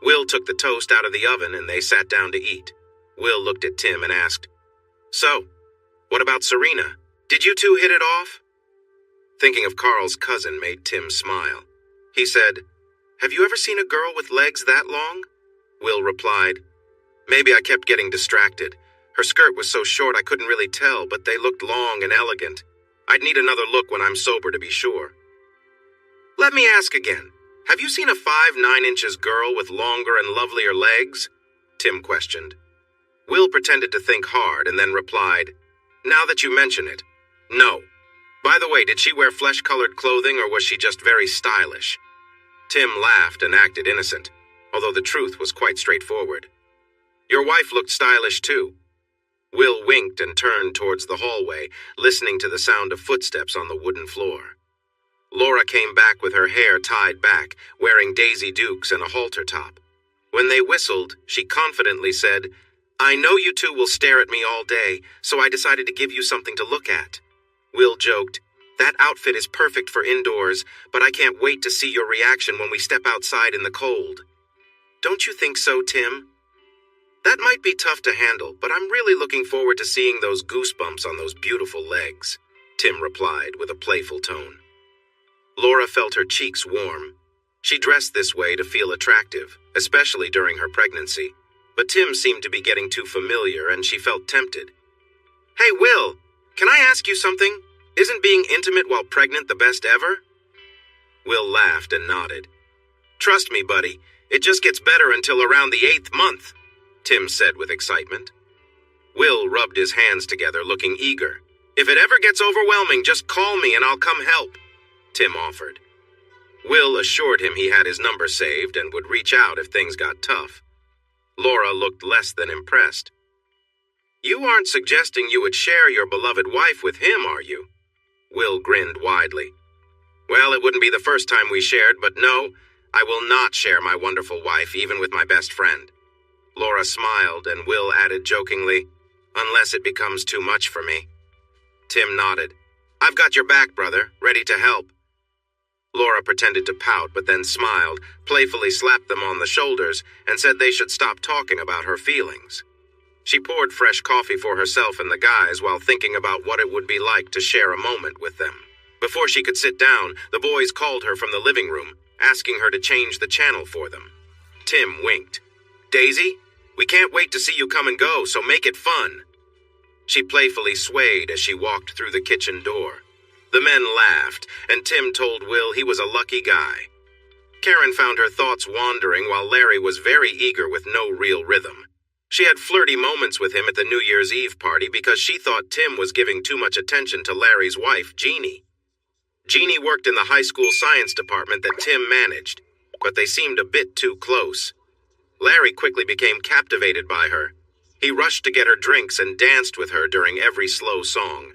Will took the toast out of the oven and they sat down to eat. Will looked at Tim and asked, "So, what about Serena? Did you two hit it off?" Thinking of Carl's cousin made Tim smile. He said, "Have you ever seen a girl with legs that long?" Will replied, "Maybe I kept getting distracted. Her skirt was so short I couldn't really tell, but they looked long and elegant. I'd need another look when I'm sober to be sure." "Let me ask again. Have you seen a 5'9" girl with longer and lovelier legs?" Tim questioned. Will pretended to think hard and then replied, "Now that you mention it, no. By the way, did she wear flesh-colored clothing or was she just very stylish?" Tim laughed and acted innocent, although the truth was quite straightforward. "Your wife looked stylish too." Will winked and turned towards the hallway, listening to the sound of footsteps on the wooden floor. Laura came back with her hair tied back, wearing Daisy Dukes and a halter top. When they whistled, she confidently said, "I know you two will stare at me all day, so I decided to give you something to look at." Will joked, "That outfit is perfect for indoors, but I can't wait to see your reaction when we step outside in the cold." "Don't you think so, Tim?" "That might be tough to handle, but I'm really looking forward to seeing those goosebumps on those beautiful legs," Tim replied with a playful tone. Laura felt her cheeks warm. She dressed this way to feel attractive, especially during her pregnancy, but Tim seemed to be getting too familiar and she felt tempted. "Hey, Will, can I ask you something? Isn't being intimate while pregnant the best ever?" Will laughed and nodded. "Trust me, buddy, it just gets better until around the 8th month," Tim said with excitement. Will rubbed his hands together, looking eager. "If it ever gets overwhelming, just call me and I'll come help," Tim offered. Will assured him he had his number saved and would reach out if things got tough. Laura looked less than impressed. "You aren't suggesting you would share your beloved wife with him, are you?" Will grinned widely. "Well, it wouldn't be the first time we shared, but no, I will not share my wonderful wife even with my best friend." Laura smiled, and Will added jokingly, "Unless it becomes too much for me." Tim nodded. "I've got your back, brother, ready to help." Laura pretended to pout but then smiled, playfully slapped them on the shoulders, and said they should stop talking about her feelings. She poured fresh coffee for herself and the guys while thinking about what it would be like to share a moment with them. Before she could sit down, the boys called her from the living room, asking her to change the channel for them. Tim winked. "Daisy, we can't wait to see you come and go, so make it fun." She playfully swayed as she walked through the kitchen door. The men laughed, and Tim told Will he was a lucky guy. Karen found her thoughts wandering while Larry was very eager with no real rhythm. She had flirty moments with him at the New Year's Eve party because she thought Tim was giving too much attention to Larry's wife, Jeannie. Jeannie worked in the high school science department that Tim managed, but they seemed a bit too close. Larry quickly became captivated by her. He rushed to get her drinks and danced with her during every slow song.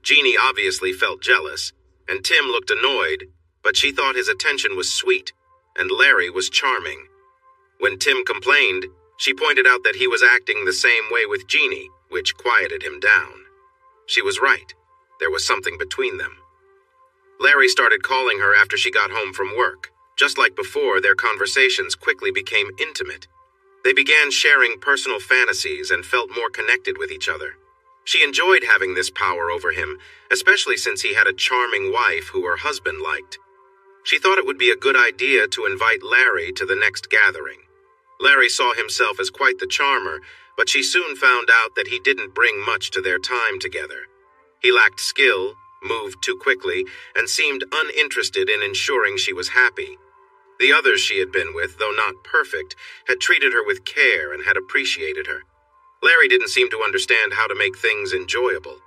Jeannie obviously felt jealous, and Tim looked annoyed, but she thought his attention was sweet, and Larry was charming. When Tim complained, she pointed out that he was acting the same way with Jeannie, which quieted him down. She was right. There was something between them. Larry started calling her after she got home from work. Just like before, their conversations quickly became intimate. They began sharing personal fantasies and felt more connected with each other. She enjoyed having this power over him, especially since he had a charming wife who her husband liked. She thought it would be a good idea to invite Larry to the next gathering. Larry saw himself as quite the charmer, but she soon found out that he didn't bring much to their time together. He lacked skill, moved too quickly, and seemed uninterested in ensuring she was happy. The others she had been with, though not perfect, had treated her with care and had appreciated her. Larry didn't seem to understand how to make things enjoyable.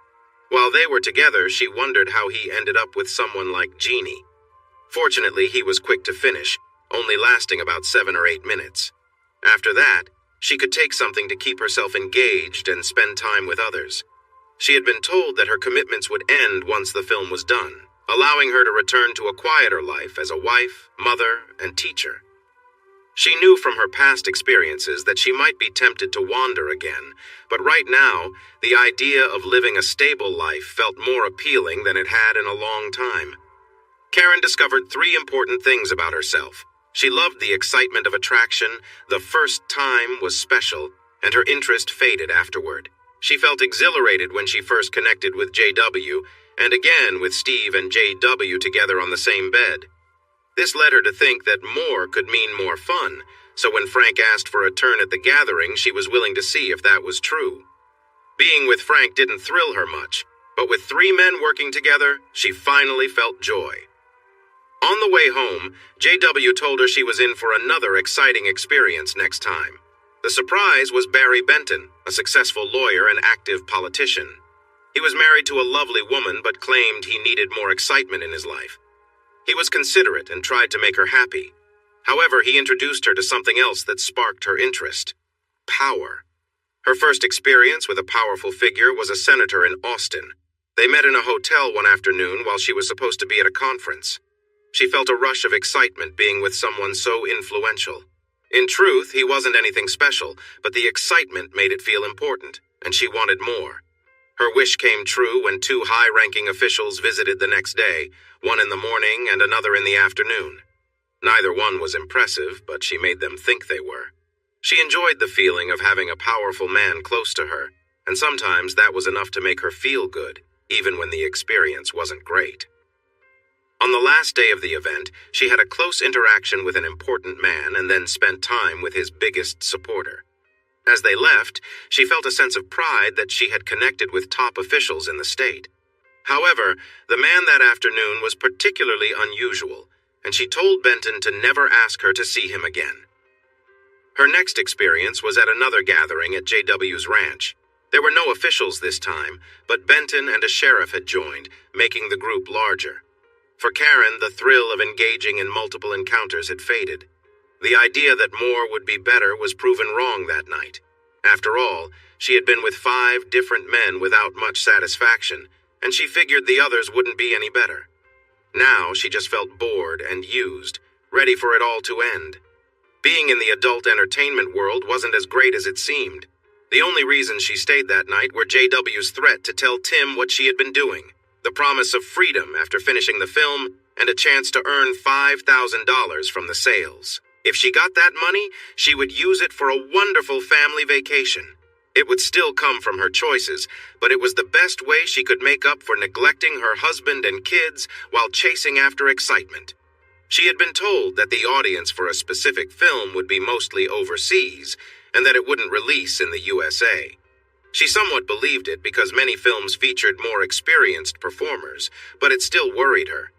While they were together, she wondered how he ended up with someone like Jeannie. Fortunately, he was quick to finish, only lasting about 7 or 8 minutes. After that, she could take something to keep herself engaged and spend time with others. She had been told that her commitments would end once the film was done, allowing her to return to a quieter life as a wife, mother, and teacher. She knew from her past experiences that she might be tempted to wander again, but right now, the idea of living a stable life felt more appealing than it had in a long time. Karen discovered 3 important things about herself. She loved the excitement of attraction, the first time was special, and her interest faded afterward. She felt exhilarated when she first connected with JW, and again with Steve and JW together on the same bed. This led her to think that more could mean more fun, so when Frank asked for a turn at the gathering, she was willing to see if that was true. Being with Frank didn't thrill her much, but with 3 men working together, she finally felt joy. On the way home, JW told her she was in for another exciting experience next time. The surprise was Barry Benton, a successful lawyer and active politician. He was married to a lovely woman but claimed he needed more excitement in his life. He was considerate and tried to make her happy. However, he introduced her to something else that sparked her interest: power. Her first experience with a powerful figure was a senator in Austin. They met in a hotel one afternoon while she was supposed to be at a conference. She felt a rush of excitement being with someone so influential. In truth, he wasn't anything special, but the excitement made it feel important, and she wanted more. Her wish came true when 2 high-ranking officials visited the next day, one in the morning and another in the afternoon. Neither one was impressive, but she made them think they were. She enjoyed the feeling of having a powerful man close to her, and sometimes that was enough to make her feel good, even when the experience wasn't great. On the last day of the event, she had a close interaction with an important man and then spent time with his biggest supporter. As they left, she felt a sense of pride that she had connected with top officials in the state. However, the man that afternoon was particularly unusual, and she told Benton to never ask her to see him again. Her next experience was at another gathering at JW's ranch. There were no officials this time, but Benton and a sheriff had joined, making the group larger. For Karen, the thrill of engaging in multiple encounters had faded. The idea that more would be better was proven wrong that night. After all, she had been with 5 different men without much satisfaction, and she figured the others wouldn't be any better. Now she just felt bored and used, ready for it all to end. Being in the adult entertainment world wasn't as great as it seemed. The only reason she stayed that night were JW's threat to tell Tim what she had been doing, the promise of freedom after finishing the film, and a chance to earn $5,000 from the sales. If she got that money, she would use it for a wonderful family vacation. It would still come from her choices, but it was the best way she could make up for neglecting her husband and kids while chasing after excitement. She had been told that the audience for a specific film would be mostly overseas, and that it wouldn't release in the USA. She somewhat believed it because many films featured more experienced performers, but it still worried her.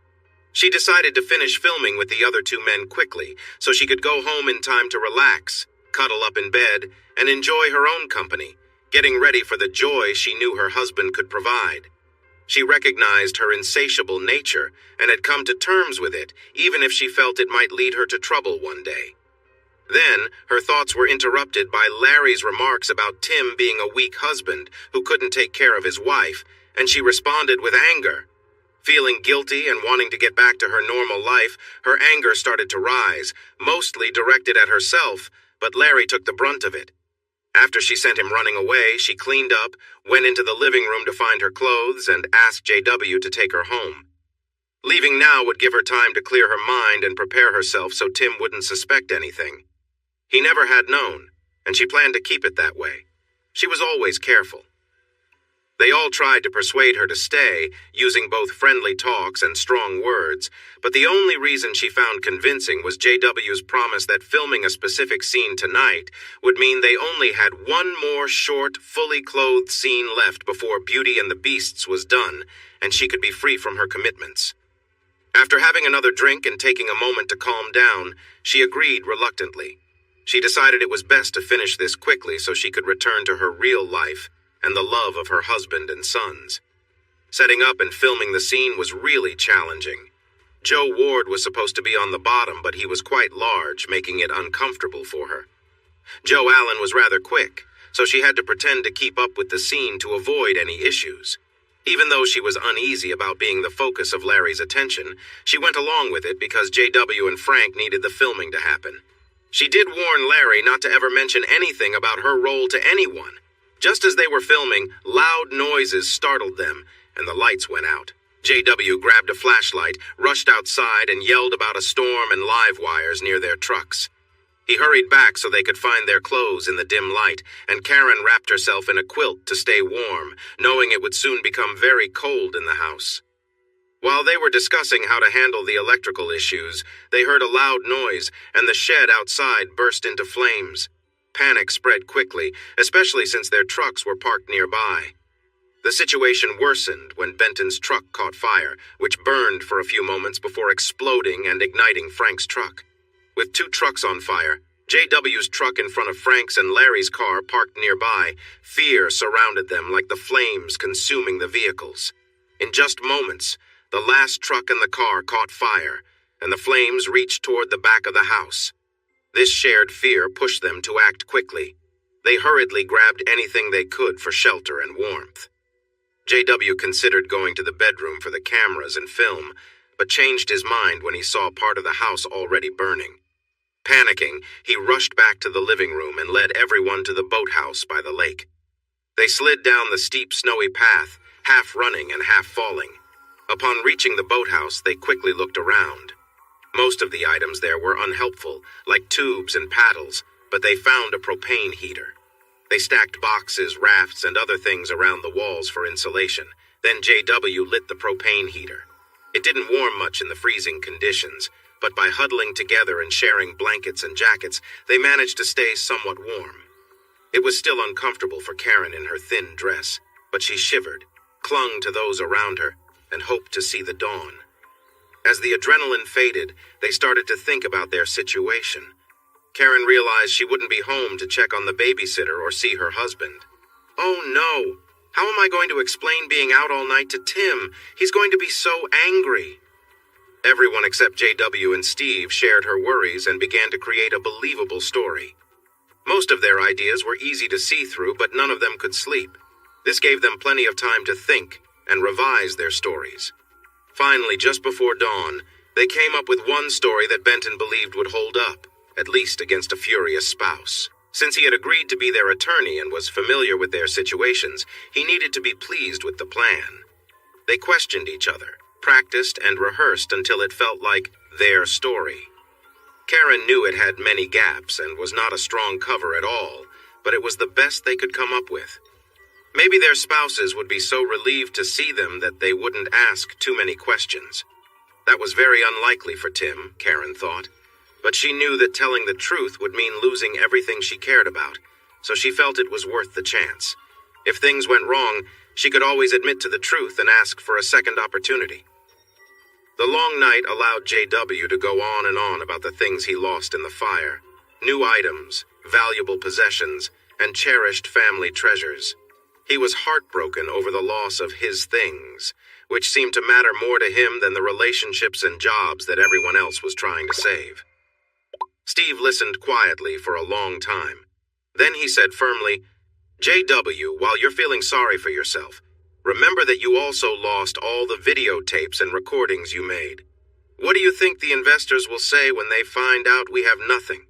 She decided to finish filming with the other two men quickly so she could go home in time to relax, cuddle up in bed, and enjoy her own company, getting ready for the joy she knew her husband could provide. She recognized her insatiable nature and had come to terms with it, even if she felt it might lead her to trouble one day. Then, her thoughts were interrupted by Larry's remarks about Tim being a weak husband who couldn't take care of his wife, and she responded with anger. Feeling guilty and wanting to get back to her normal life, her anger started to rise, mostly directed at herself, but Larry took the brunt of it. After she sent him running away, she cleaned up, went into the living room to find her clothes, and asked JW to take her home. Leaving now would give her time to clear her mind and prepare herself so Tim wouldn't suspect anything. He never had known, and she planned to keep it that way. She was always careful. They all tried to persuade her to stay, using both friendly talks and strong words, but the only reason she found convincing was JW's promise that filming a specific scene tonight would mean they only had one more short, fully clothed scene left before Beauty and the Beasts was done, and she could be free from her commitments. After having another drink and taking a moment to calm down, she agreed reluctantly. She decided it was best to finish this quickly so she could return to her real life and the love of her husband and sons. Setting up and filming the scene was really challenging. Joe Ward was supposed to be on the bottom, but he was quite large, making it uncomfortable for her. Joe Allen was rather quick, so she had to pretend to keep up with the scene to avoid any issues. Even though she was uneasy about being the focus of Larry's attention, she went along with it because JW and Frank needed the filming to happen. She did warn Larry not to ever mention anything about her role to anyone. Just as they were filming, loud noises startled them, and the lights went out. JW grabbed a flashlight, rushed outside, and yelled about a storm and live wires near their trucks. He hurried back so they could find their clothes in the dim light, and Karen wrapped herself in a quilt to stay warm, knowing it would soon become very cold in the house. While they were discussing how to handle the electrical issues, they heard a loud noise, and the shed outside burst into flames. Panic spread quickly, especially since their trucks were parked nearby. The situation worsened when Benton's truck caught fire, which burned for a few moments before exploding and igniting Frank's truck. With two trucks on fire, JW's truck in front of Frank's and Larry's car parked nearby, fear surrounded them like the flames consuming the vehicles. In just moments, the last truck in the car caught fire, and the flames reached toward the back of the house. This shared fear pushed them to act quickly. They hurriedly grabbed anything they could for shelter and warmth. JW considered going to the bedroom for the cameras and film, but changed his mind when he saw part of the house already burning. Panicking, he rushed back to the living room and led everyone to the boathouse by the lake. They slid down the steep, snowy path, half running and half falling. Upon reaching the boathouse, they quickly looked around. Most of the items there were unhelpful, like tubes and paddles, but they found a propane heater. They stacked boxes, rafts, and other things around the walls for insulation. Then JW lit the propane heater. It didn't warm much in the freezing conditions, but by huddling together and sharing blankets and jackets, they managed to stay somewhat warm. It was still uncomfortable for Karen in her thin dress, but she shivered, clung to those around her, and hoped to see the dawn. As the adrenaline faded, they started to think about their situation. Karen realized she wouldn't be home to check on the babysitter or see her husband. Oh no! How am I going to explain being out all night to Tim? He's going to be so angry. Everyone except JW and Steve shared her worries and began to create a believable story. Most of their ideas were easy to see through, but none of them could sleep. This gave them plenty of time to think and revise their stories. Finally, just before dawn, they came up with one story that Benton believed would hold up, at least against a furious spouse. Since he had agreed to be their attorney and was familiar with their situations, he needed to be pleased with the plan. They questioned each other, practiced, and rehearsed until it felt like their story. Karen knew it had many gaps and was not a strong cover at all, but it was the best they could come up with. Maybe their spouses would be so relieved to see them that they wouldn't ask too many questions. That was very unlikely for Tim, Karen thought, but she knew that telling the truth would mean losing everything she cared about, so she felt it was worth the chance. If things went wrong, she could always admit to the truth and ask for a second opportunity. The long night allowed J.W. to go on and on about the things he lost in the fire. New items, valuable possessions, and cherished family treasures. He was heartbroken over the loss of his things, which seemed to matter more to him than the relationships and jobs that everyone else was trying to save. Steve listened quietly for a long time. Then he said firmly, "J.W., while you're feeling sorry for yourself, remember that you also lost all the videotapes and recordings you made. What do you think the investors will say when they find out we have nothing?"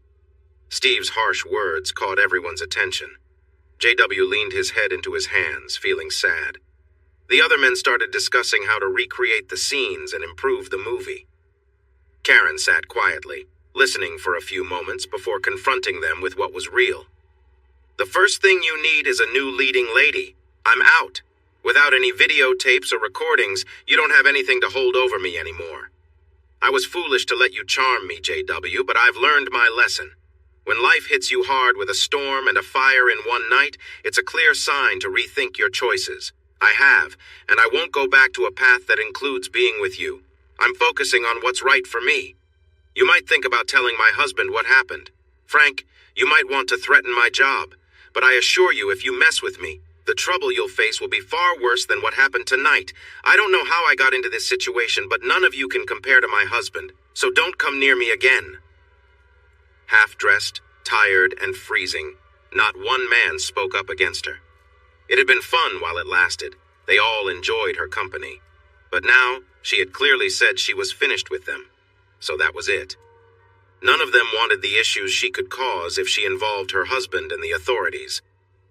Steve's harsh words caught everyone's attention. J.W. leaned his head into his hands, feeling sad. The other men started discussing how to recreate the scenes and improve the movie. Karen sat quietly, listening for a few moments before confronting them with what was real. "The first thing you need is a new leading lady. I'm out. Without any videotapes or recordings, you don't have anything to hold over me anymore. I was foolish to let you charm me, J.W., but I've learned my lesson. When life hits you hard with a storm and a fire in one night, it's a clear sign to rethink your choices. I have, and I won't go back to a path that includes being with you. I'm focusing on what's right for me. You might think about telling my husband what happened. Frank, you might want to threaten my job, but I assure you if you mess with me, the trouble you'll face will be far worse than what happened tonight. I don't know how I got into this situation, but none of you can compare to my husband, so don't come near me again." Half-dressed, tired, and freezing, not one man spoke up against her. It had been fun while it lasted. They all enjoyed her company. But now, she had clearly said she was finished with them. So that was it. None of them wanted the issues she could cause if she involved her husband and the authorities.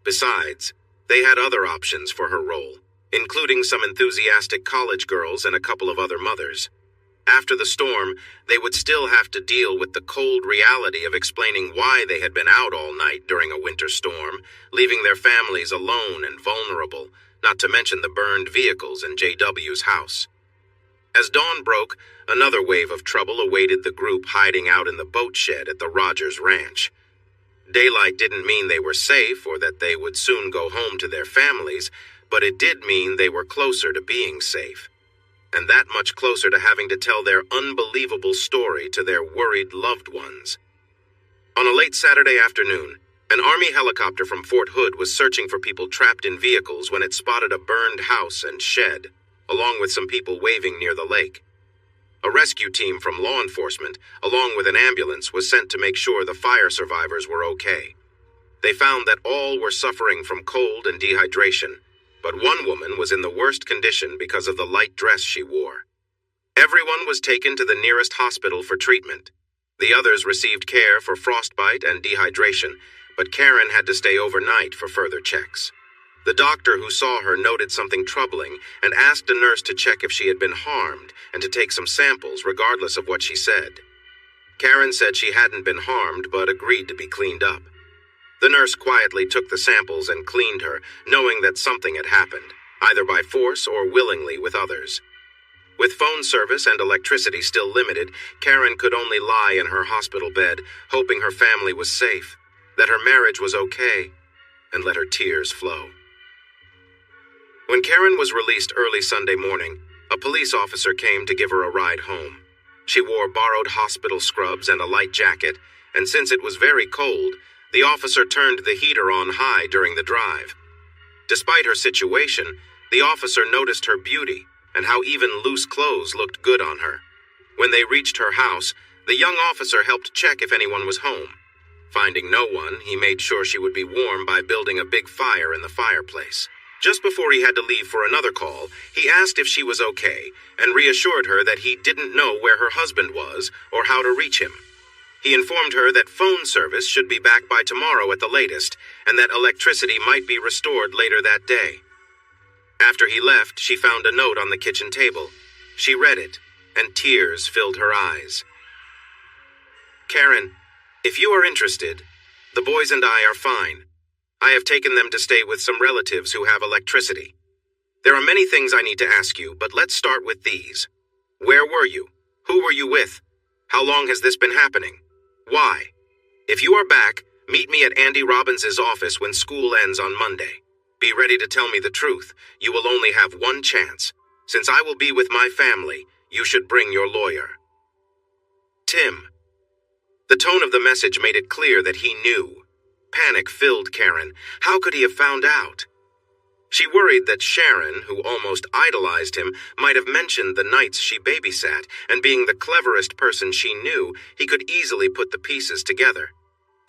Besides, they had other options for her role, including some enthusiastic college girls and a couple of other mothers. After the storm, they would still have to deal with the cold reality of explaining why they had been out all night during a winter storm, leaving their families alone and vulnerable, not to mention the burned vehicles in J.W.'s house. As dawn broke, another wave of trouble awaited the group hiding out in the boat shed at the Rogers Ranch. Daylight didn't mean they were safe or that they would soon go home to their families, but it did mean they were closer to being safe. And that much closer to having to tell their unbelievable story to their worried loved ones. On a late Saturday afternoon, an Army helicopter from Fort Hood was searching for people trapped in vehicles when it spotted a burned house and shed, along with some people waving near the lake. A rescue team from law enforcement, along with an ambulance, was sent to make sure the fire survivors were okay. They found that all were suffering from cold and dehydration, but one woman was in the worst condition because of the light dress she wore. Everyone was taken to the nearest hospital for treatment. The others received care for frostbite and dehydration, but Karen had to stay overnight for further checks. The doctor who saw her noted something troubling and asked a nurse to check if she had been harmed and to take some samples regardless of what she said. Karen said she hadn't been harmed but agreed to be cleaned up. The nurse quietly took the samples and cleaned her, knowing that something had happened, either by force or willingly with others. With phone service and electricity still limited, Karen could only lie in her hospital bed, hoping her family was safe, that her marriage was okay, and let her tears flow. When Karen was released early Sunday morning, a police officer came to give her a ride home. She wore borrowed hospital scrubs and a light jacket, and since it was very cold, the officer turned the heater on high during the drive. Despite her situation, the officer noticed her beauty and how even loose clothes looked good on her. When they reached her house, the young officer helped check if anyone was home. Finding no one, he made sure she would be warm by building a big fire in the fireplace. Just before he had to leave for another call, he asked if she was okay and reassured her that he didn't know where her husband was or how to reach him. He informed her that phone service should be back by tomorrow at the latest, and that electricity might be restored later that day. After he left, she found a note on the kitchen table. She read it, and tears filled her eyes. Karen, if you are interested, the boys and I are fine. I have taken them to stay with some relatives who have electricity. There are many things I need to ask you, but let's start with these. Where were you? Who were you with? How long has this been happening? Why? If you are back, meet me at Andy Robbins' office when school ends on Monday. Be ready to tell me the truth. You will only have one chance. Since I will be with my family, you should bring your lawyer. Tim. The tone of the message made it clear that he knew. Panic filled Karen. How could he have found out? She worried that Sharon, who almost idolized him, might have mentioned the nights she babysat, and being the cleverest person she knew, he could easily put the pieces together.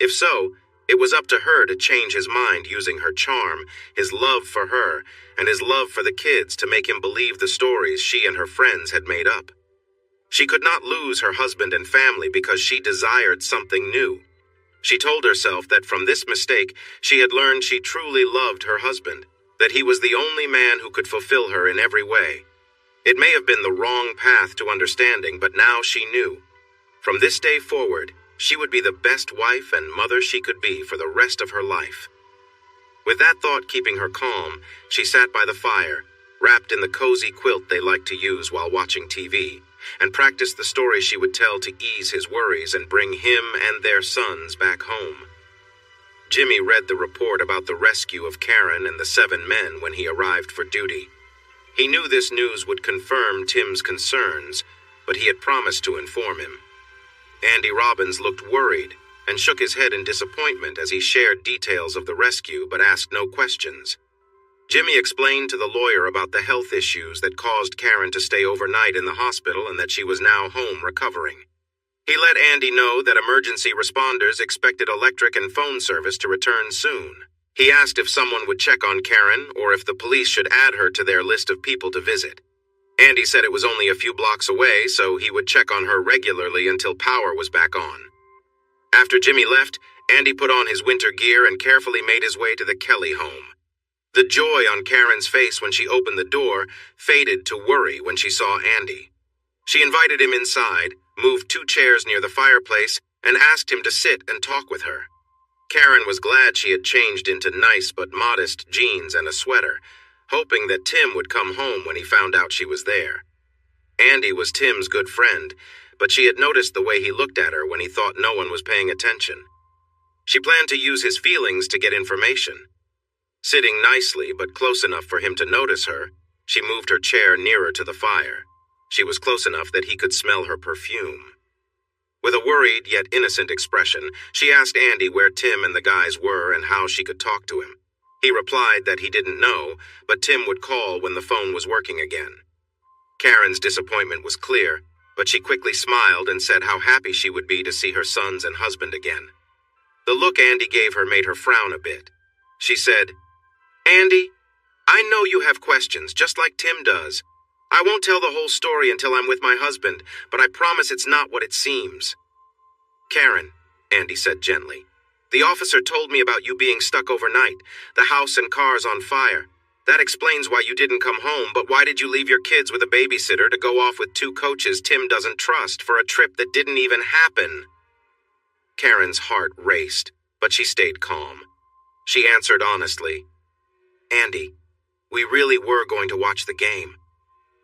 If so, it was up to her to change his mind using her charm, his love for her, and his love for the kids to make him believe the stories she and her friends had made up. She could not lose her husband and family because she desired something new. She told herself that from this mistake, she had learned she truly loved her husband, that he was the only man who could fulfill her in every way. It may have been the wrong path to understanding, but now she knew. From this day forward, she would be the best wife and mother she could be for the rest of her life. With that thought keeping her calm, she sat by the fire, wrapped in the cozy quilt they liked to use while watching TV, and practiced the story she would tell to ease his worries and bring him and their sons back home. Jimmy read the report about the rescue of Karen and the 7 men when he arrived for duty. He knew this news would confirm Tim's concerns, but he had promised to inform him. Andy Robbins looked worried and shook his head in disappointment as he shared details of the rescue but asked no questions. Jimmy explained to the lawyer about the health issues that caused Karen to stay overnight in the hospital and that she was now home recovering. He let Andy know that emergency responders expected electric and phone service to return soon. He asked if someone would check on Karen or if the police should add her to their list of people to visit. Andy said it was only a few blocks away, so he would check on her regularly until power was back on. After Jimmy left, Andy put on his winter gear and carefully made his way to the Kelly home. The joy on Karen's face when she opened the door faded to worry when she saw Andy. She invited him inside, moved 2 chairs near the fireplace, and asked him to sit and talk with her. Karen was glad she had changed into nice but modest jeans and a sweater, hoping that Tim would come home when he found out she was there. Andy was Tim's good friend, but she had noticed the way he looked at her when he thought no one was paying attention. She planned to use his feelings to get information. Sitting nicely but close enough for him to notice her, she moved her chair nearer to the fire. She was close enough that he could smell her perfume. With a worried yet innocent expression, she asked Andy where Tim and the guys were and how she could talk to him. He replied that he didn't know, but Tim would call when the phone was working again. Karen's disappointment was clear, but she quickly smiled and said how happy she would be to see her sons and husband again. The look Andy gave her made her frown a bit. She said, "Andy, I know you have questions, just like Tim does. I won't tell the whole story until I'm with my husband, but I promise it's not what it seems." "Karen," Andy said gently, "the officer told me about you being stuck overnight, the house and cars on fire. That explains why you didn't come home, but why did you leave your kids with a babysitter to go off with 2 coaches Tim doesn't trust for a trip that didn't even happen?" Karen's heart raced, but she stayed calm. She answered honestly, "Andy, we really were going to watch the game.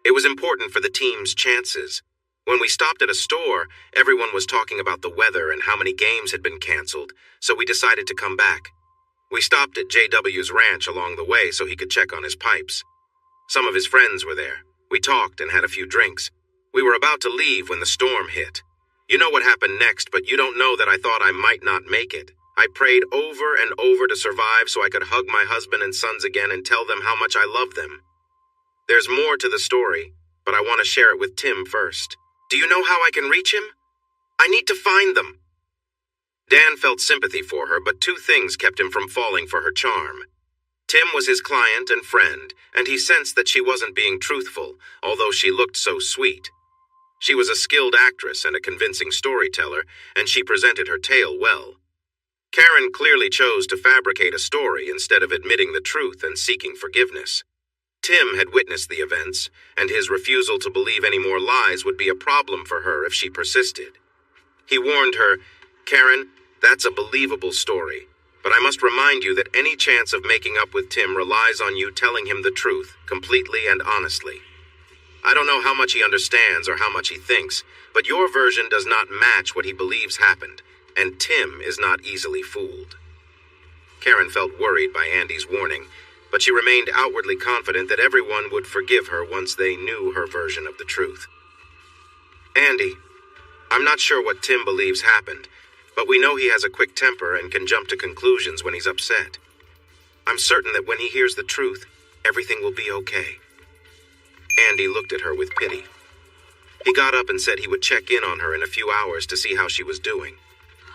It was important for the team's chances. When we stopped at a store, everyone was talking about the weather and how many games had been canceled, so we decided to come back. We stopped at JW's ranch along the way so he could check on his pipes. Some of his friends were there. We talked and had a few drinks. We were about to leave when the storm hit. You know what happened next, but you don't know that I thought I might not make it. I prayed over and over to survive so I could hug my husband and sons again and tell them how much I love them. There's more to the story, but I want to share it with Tim first. Do you know how I can reach him? I need to find them." Dan felt sympathy for her, but 2 things kept him from falling for her charm. Tim was his client and friend, and he sensed that she wasn't being truthful, although she looked so sweet. She was a skilled actress and a convincing storyteller, and she presented her tale well. Karen clearly chose to fabricate a story instead of admitting the truth and seeking forgiveness. Tim had witnessed the events, and his refusal to believe any more lies would be a problem for her if she persisted. He warned her, "Karen, that's a believable story, but I must remind you that any chance of making up with Tim relies on you telling him the truth, completely and honestly. I don't know how much he understands or how much he thinks, but your version does not match what he believes happened, and Tim is not easily fooled." Karen felt worried by Andy's warning, but she remained outwardly confident that everyone would forgive her once they knew her version of the truth. "Andy, I'm not sure what Tim believes happened, but we know he has a quick temper and can jump to conclusions when he's upset. I'm certain that when he hears the truth, everything will be okay." Andy looked at her with pity. He got up and said he would check in on her in a few hours to see how she was doing.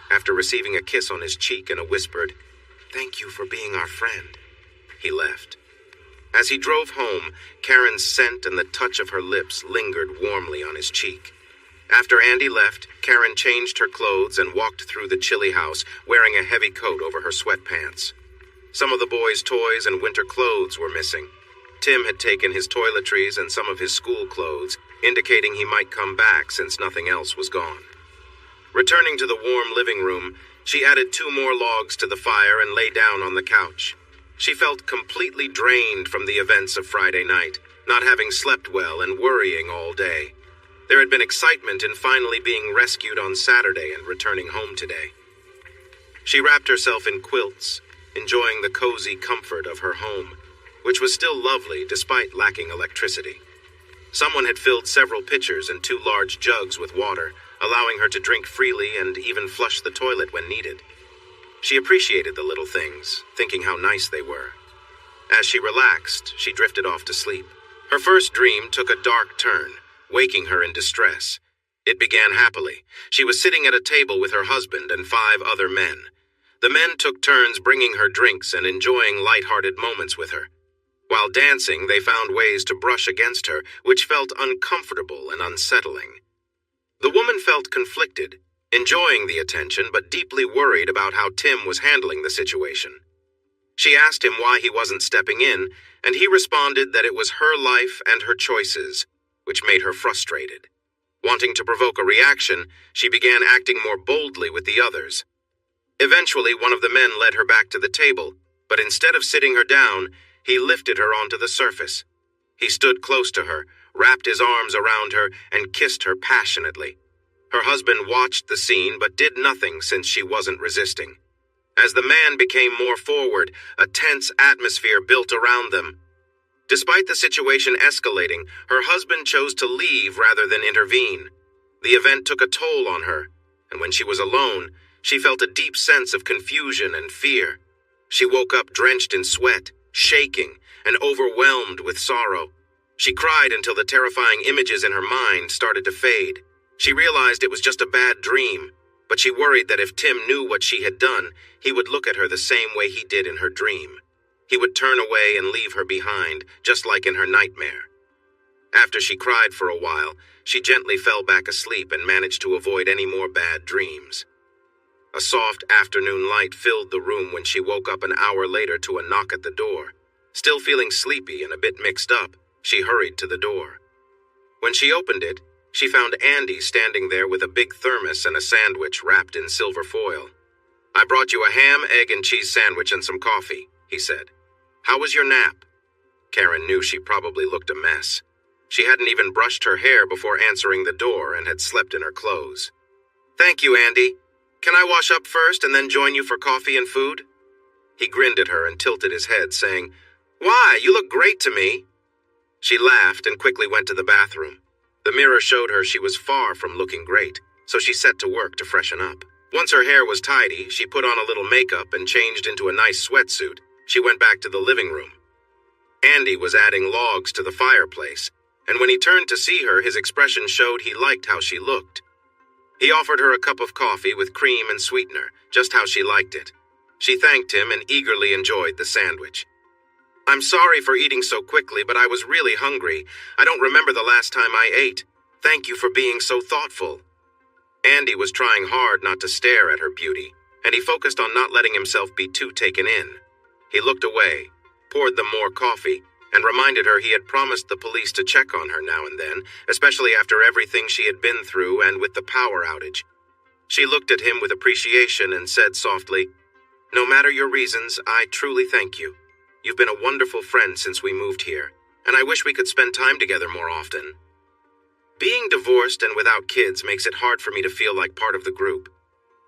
After receiving a kiss on his cheek and a whispered, "Thank you for being our friend," he left. As he drove home, Karen's scent and the touch of her lips lingered warmly on his cheek. After Andy left, Karen changed her clothes and walked through the chilly house, wearing a heavy coat over her sweatpants. Some of the boys' toys and winter clothes were missing. Tim had taken his toiletries and some of his school clothes, indicating he might come back since nothing else was gone. Returning to the warm living room, she added 2 more logs to the fire and lay down on the couch. She felt completely drained from the events of Friday night, not having slept well and worrying all day. There had been excitement in finally being rescued on Saturday and returning home today. She wrapped herself in quilts, enjoying the cozy comfort of her home, which was still lovely despite lacking electricity. Someone had filled several pitchers and 2 large jugs with water, allowing her to drink freely and even flush the toilet when needed. She appreciated the little things, thinking how nice they were. As she relaxed, she drifted off to sleep. Her first dream took a dark turn, waking her in distress. It began happily. She was sitting at a table with her husband and 5 other men. The men took turns bringing her drinks and enjoying light-hearted moments with her. While dancing, they found ways to brush against her, which felt uncomfortable and unsettling. The woman felt conflicted, enjoying the attention but deeply worried about how Tim was handling the situation. She asked him why he wasn't stepping in, and he responded that it was her life and her choices, which made her frustrated. Wanting to provoke a reaction, she began acting more boldly with the others. Eventually, one of the men led her back to the table, but instead of sitting her down, he lifted her onto the surface. He stood close to her, wrapped his arms around her, and kissed her passionately. Her husband watched the scene but did nothing since she wasn't resisting. As the man became more forward, a tense atmosphere built around them. Despite the situation escalating, her husband chose to leave rather than intervene. The event took a toll on her, and when she was alone, she felt a deep sense of confusion and fear. She woke up drenched in sweat, shaking, and overwhelmed with sorrow. She cried until the terrifying images in her mind started to fade. She realized it was just a bad dream, but she worried that if Tim knew what she had done, he would look at her the same way he did in her dream. He would turn away and leave her behind, just like in her nightmare. After she cried for a while, she gently fell back asleep and managed to avoid any more bad dreams. A soft afternoon light filled the room when she woke up an hour later to a knock at the door. Still feeling sleepy and a bit mixed up, she hurried to the door. When she opened it, she found Andy standing there with a big thermos and a sandwich wrapped in silver foil. "I brought you a ham, egg, and cheese sandwich and some coffee," he said. "How was your nap?" Karen knew she probably looked a mess. She hadn't even brushed her hair before answering the door and had slept in her clothes. "Thank you, Andy. Can I wash up first and then join you for coffee and food?" He grinned at her and tilted his head, saying, "Why, you look great to me." She laughed and quickly went to the bathroom. The mirror showed her she was far from looking great, so she set to work to freshen up. Once her hair was tidy, she put on a little makeup and changed into a nice sweatsuit. She went back to the living room. Andy was adding logs to the fireplace, and when he turned to see her, his expression showed he liked how she looked. He offered her a cup of coffee with cream and sweetener, just how she liked it. She thanked him and eagerly enjoyed the sandwich. "I'm sorry for eating so quickly, but I was really hungry. I don't remember the last time I ate. Thank you for being so thoughtful." Andy was trying hard not to stare at her beauty, and he focused on not letting himself be too taken in. He looked away, poured them more coffee, and reminded her he had promised the police to check on her now and then, especially after everything she had been through and with the power outage. She looked at him with appreciation and said softly, "No matter your reasons, I truly thank you. You've been a wonderful friend since we moved here, and I wish we could spend time together more often. Being divorced and without kids makes it hard for me to feel like part of the group.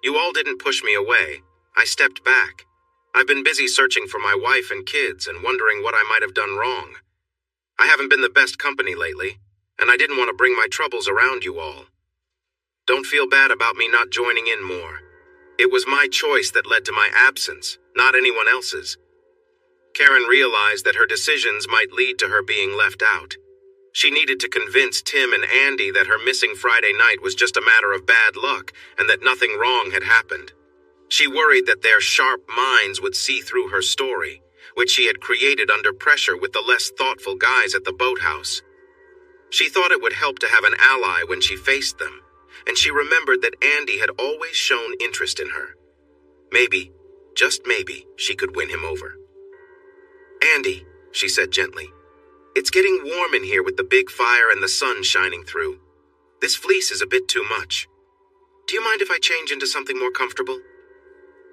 You all didn't push me away. I stepped back. I've been busy searching for my wife and kids and wondering what I might have done wrong. I haven't been the best company lately, and I didn't want to bring my troubles around you all. Don't feel bad about me not joining in more. It was my choice that led to my absence, not anyone else's." Karen realized that her decisions might lead to her being left out. She needed to convince Tim and Andy that her missing Friday night was just a matter of bad luck and that nothing wrong had happened. She worried that their sharp minds would see through her story, which she had created under pressure with the less thoughtful guys at the boathouse. She thought it would help to have an ally when she faced them, and she remembered that Andy had always shown interest in her. Maybe, just maybe, she could win him over. "Andy," she said gently, "it's getting warm in here with the big fire and the sun shining through. This fleece is a bit too much. Do you mind if I change into something more comfortable?"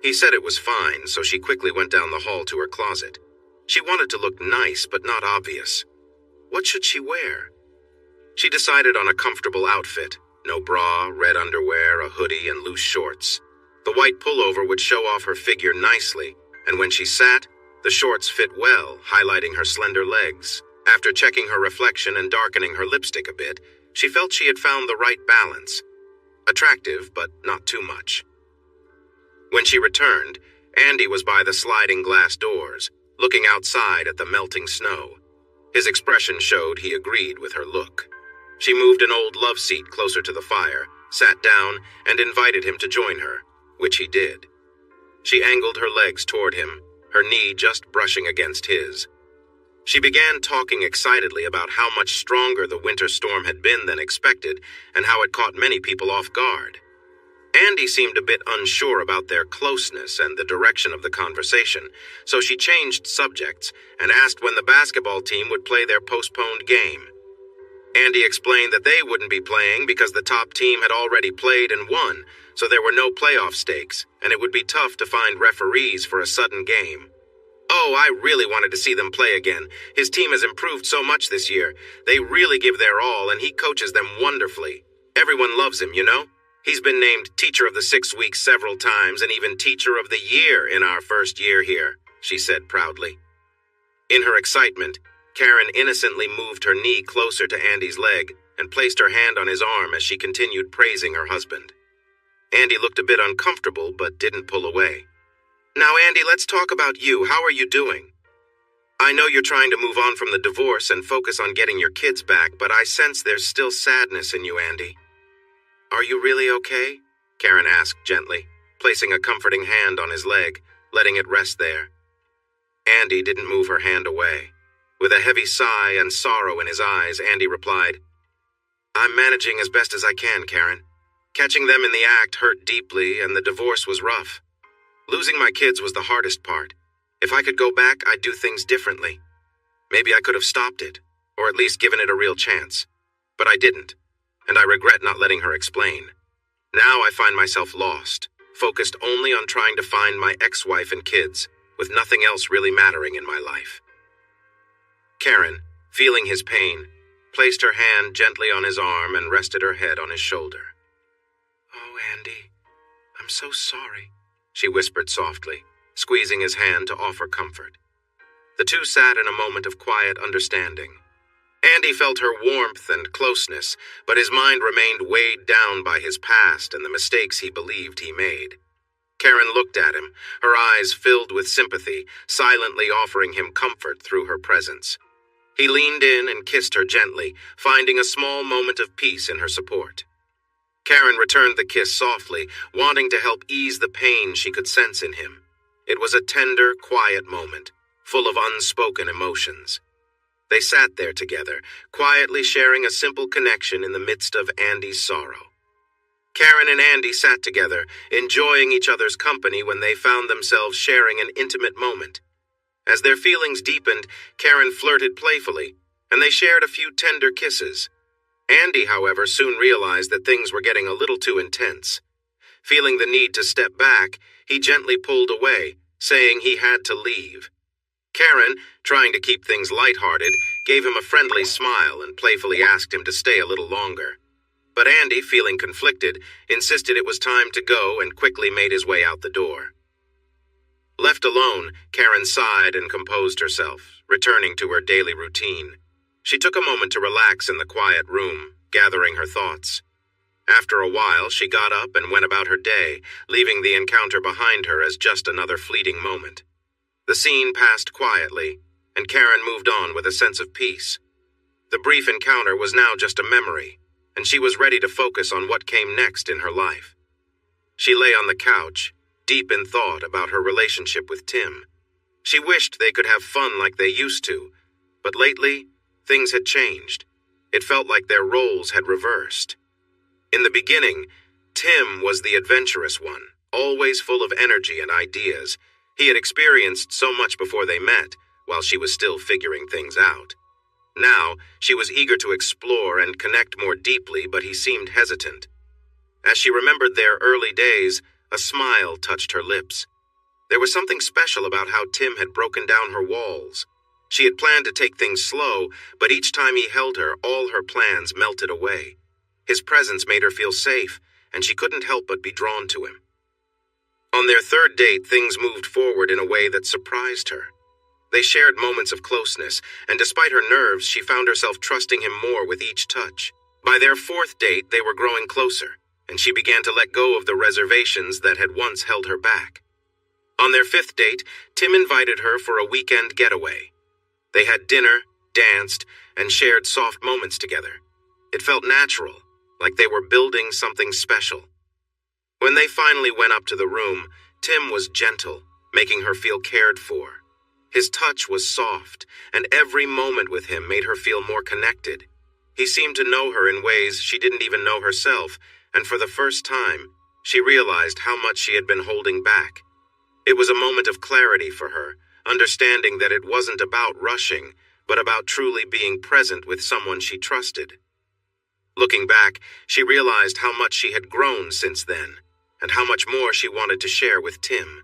He said it was fine, so she quickly went down the hall to her closet. She wanted to look nice, but not obvious. What should she wear? She decided on a comfortable outfit. No bra, red underwear, a hoodie, and loose shorts. The white pullover would show off her figure nicely, and when she sat, the shorts fit well, highlighting her slender legs. After checking her reflection and darkening her lipstick a bit, she felt she had found the right balance. Attractive, but not too much. When she returned, Andy was by the sliding glass doors, looking outside at the melting snow. His expression showed he agreed with her look. She moved an old love seat closer to the fire, sat down, and invited him to join her, which he did. She angled her legs toward him, her knee just brushing against his. She began talking excitedly about how much stronger the winter storm had been than expected and how it caught many people off guard. Andy seemed a bit unsure about their closeness and the direction of the conversation, so she changed subjects and asked when the basketball team would play their postponed game. Andy explained that they wouldn't be playing because the top team had already played and won, so there were no playoff stakes, and it would be tough to find referees for a sudden game. "Oh, I really wanted to see them play again. His team has improved so much this year. They really give their all, and he coaches them wonderfully. Everyone loves him, you know? He's been named Teacher of the 6 weeks several times and even Teacher of the Year in our first year here," she said proudly. In her excitement, Karen innocently moved her knee closer to Andy's leg and placed her hand on his arm as she continued praising her husband. Andy looked a bit uncomfortable but didn't pull away. "Now, Andy, let's talk about you. How are you doing? I know you're trying to move on from the divorce and focus on getting your kids back, but I sense there's still sadness in you, Andy." "Are you really okay?" Karen asked gently, placing a comforting hand on his leg, letting it rest there. Andy didn't move her hand away. With a heavy sigh and sorrow in his eyes, Andy replied, "I'm managing as best as I can, Karen. Catching them in the act hurt deeply, and the divorce was rough. Losing my kids was the hardest part. If I could go back, I'd do things differently. Maybe I could have stopped it, or at least given it a real chance. But I didn't, and I regret not letting her explain. Now I find myself lost, focused only on trying to find my ex-wife and kids, with nothing else really mattering in my life." Karen, feeling his pain, placed her hand gently on his arm and rested her head on his shoulder. "Oh, Andy, I'm so sorry," she whispered softly, squeezing his hand to offer comfort. The two sat in a moment of quiet understanding. Andy felt her warmth and closeness, but his mind remained weighed down by his past and the mistakes he believed he made. Karen looked at him, her eyes filled with sympathy, silently offering him comfort through her presence. He leaned in and kissed her gently, finding a small moment of peace in her support. Karen returned the kiss softly, wanting to help ease the pain she could sense in him. It was a tender, quiet moment, full of unspoken emotions. They sat there together, quietly sharing a simple connection in the midst of Andy's sorrow. Karen and Andy sat together, enjoying each other's company when they found themselves sharing an intimate moment. As their feelings deepened, Karen flirted playfully, and they shared a few tender kisses. Andy, however, soon realized that things were getting a little too intense. Feeling the need to step back, he gently pulled away, saying he had to leave. Karen, trying to keep things lighthearted, gave him a friendly smile and playfully asked him to stay a little longer. But Andy, feeling conflicted, insisted it was time to go and quickly made his way out the door. Left alone, Karen sighed and composed herself, returning to her daily routine. She took a moment to relax in the quiet room, gathering her thoughts. After a while, she got up and went about her day, leaving the encounter behind her as just another fleeting moment. The scene passed quietly, and Karen moved on with a sense of peace. The brief encounter was now just a memory, and she was ready to focus on what came next in her life. She lay on the couch, deep in thought about her relationship with Tim. She wished they could have fun like they used to, but lately, things had changed. It felt like their roles had reversed. In the beginning, Tim was the adventurous one, always full of energy and ideas. He had experienced so much before they met, while she was still figuring things out. Now, she was eager to explore and connect more deeply, but he seemed hesitant. As she remembered their early days, a smile touched her lips. There was something special about how Tim had broken down her walls. She had planned to take things slow, but each time he held her, all her plans melted away. His presence made her feel safe, and she couldn't help but be drawn to him. On their third date, things moved forward in a way that surprised her. They shared moments of closeness, and despite her nerves, she found herself trusting him more with each touch. By their fourth date, they were growing closer, and she began to let go of the reservations that had once held her back. On their fifth date, Tim invited her for a weekend getaway. They had dinner, danced, and shared soft moments together. It felt natural, like they were building something special. When they finally went up to the room, Tim was gentle, making her feel cared for. His touch was soft, and every moment with him made her feel more connected. He seemed to know her in ways she didn't even know herself, and for the first time, she realized how much she had been holding back. It was a moment of clarity for her, understanding that it wasn't about rushing, but about truly being present with someone she trusted. Looking back, she realized how much she had grown since then, and how much more she wanted to share with Tim.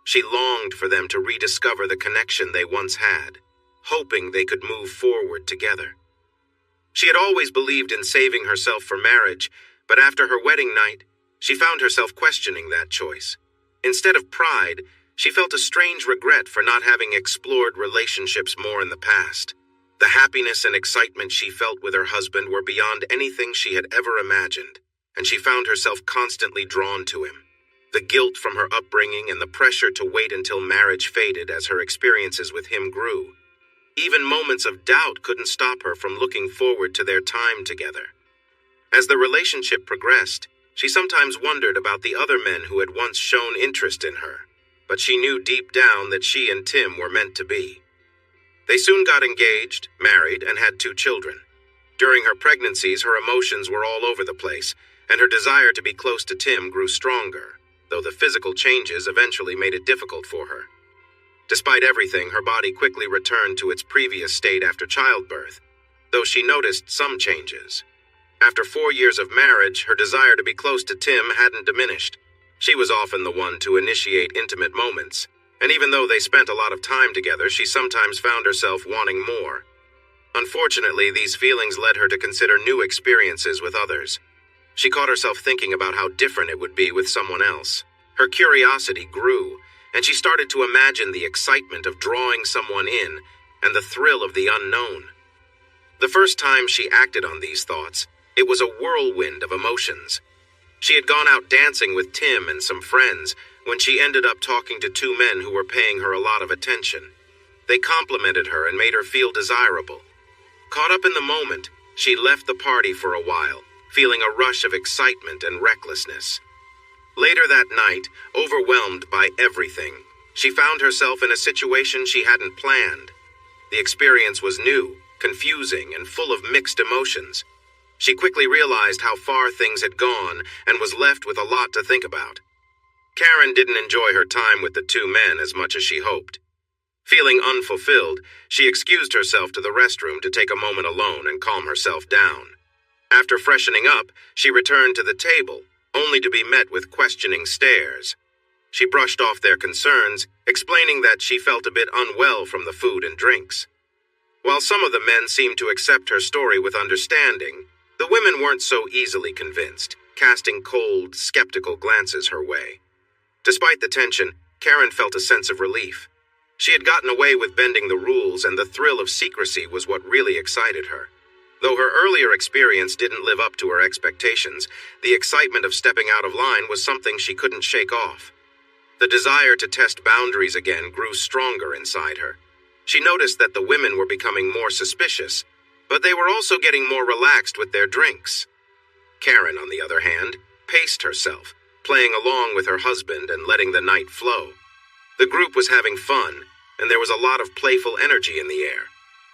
She longed for them to rediscover the connection they once had, hoping they could move forward together. She had always believed in saving herself for marriage, but after her wedding night, she found herself questioning that choice. Instead of pride, she felt a strange regret for not having explored relationships more in the past. The happiness and excitement she felt with her husband were beyond anything she had ever imagined, and she found herself constantly drawn to him. The guilt from her upbringing and the pressure to wait until marriage faded as her experiences with him grew. Even moments of doubt couldn't stop her from looking forward to their time together. As the relationship progressed, she sometimes wondered about the other men who had once shown interest in her, but she knew deep down that she and Tim were meant to be. They soon got engaged, married, and had 2 children. During her pregnancies, her emotions were all over the place, and her desire to be close to Tim grew stronger, though the physical changes eventually made it difficult for her. Despite everything, her body quickly returned to its previous state after childbirth, though she noticed some changes. After 4 years of marriage, her desire to be close to Tim hadn't diminished. She was often the one to initiate intimate moments, and even though they spent a lot of time together, she sometimes found herself wanting more. Unfortunately, these feelings led her to consider new experiences with others. She caught herself thinking about how different it would be with someone else. Her curiosity grew, and she started to imagine the excitement of drawing someone in and the thrill of the unknown. The first time she acted on these thoughts, it was a whirlwind of emotions. She had gone out dancing with Tim and some friends when she ended up talking to 2 men who were paying her a lot of attention. They complimented her and made her feel desirable. Caught up in the moment, she left the party for a while, feeling a rush of excitement and recklessness. Later that night, overwhelmed by everything, she found herself in a situation she hadn't planned. The experience was new, confusing, and full of mixed emotions. She quickly realized how far things had gone and was left with a lot to think about. Karen didn't enjoy her time with the 2 men as much as she hoped. Feeling unfulfilled, she excused herself to the restroom to take a moment alone and calm herself down. After freshening up, she returned to the table, only to be met with questioning stares. She brushed off their concerns, explaining that she felt a bit unwell from the food and drinks. While some of the men seemed to accept her story with understanding, the women weren't so easily convinced, casting cold, skeptical glances her way. Despite the tension, Karen felt a sense of relief. She had gotten away with bending the rules, and the thrill of secrecy was what really excited her. Though her earlier experience didn't live up to her expectations, the excitement of stepping out of line was something she couldn't shake off. The desire to test boundaries again grew stronger inside her. She noticed that the women were becoming more suspicious, but they were also getting more relaxed with their drinks. Karen, on the other hand, paced herself, playing along with her husband and letting the night flow. The group was having fun, and there was a lot of playful energy in the air.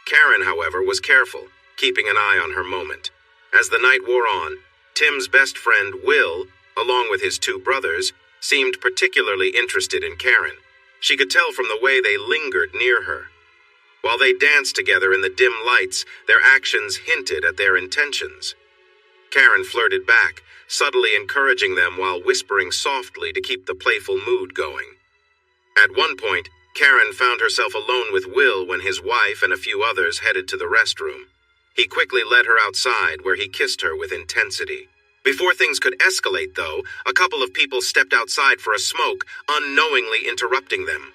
Karen, however, was careful, keeping an eye on her moment. As the night wore on, Tim's best friend, Will, along with his two brothers, seemed particularly interested in Karen. She could tell from the way they lingered near her. While they danced together in the dim lights, their actions hinted at their intentions. Karen flirted back, subtly encouraging them while whispering softly to keep the playful mood going. At one point, Karen found herself alone with Will when his wife and a few others headed to the restroom. He quickly led her outside, where he kissed her with intensity. Before things could escalate, though, a couple of people stepped outside for a smoke, unknowingly interrupting them.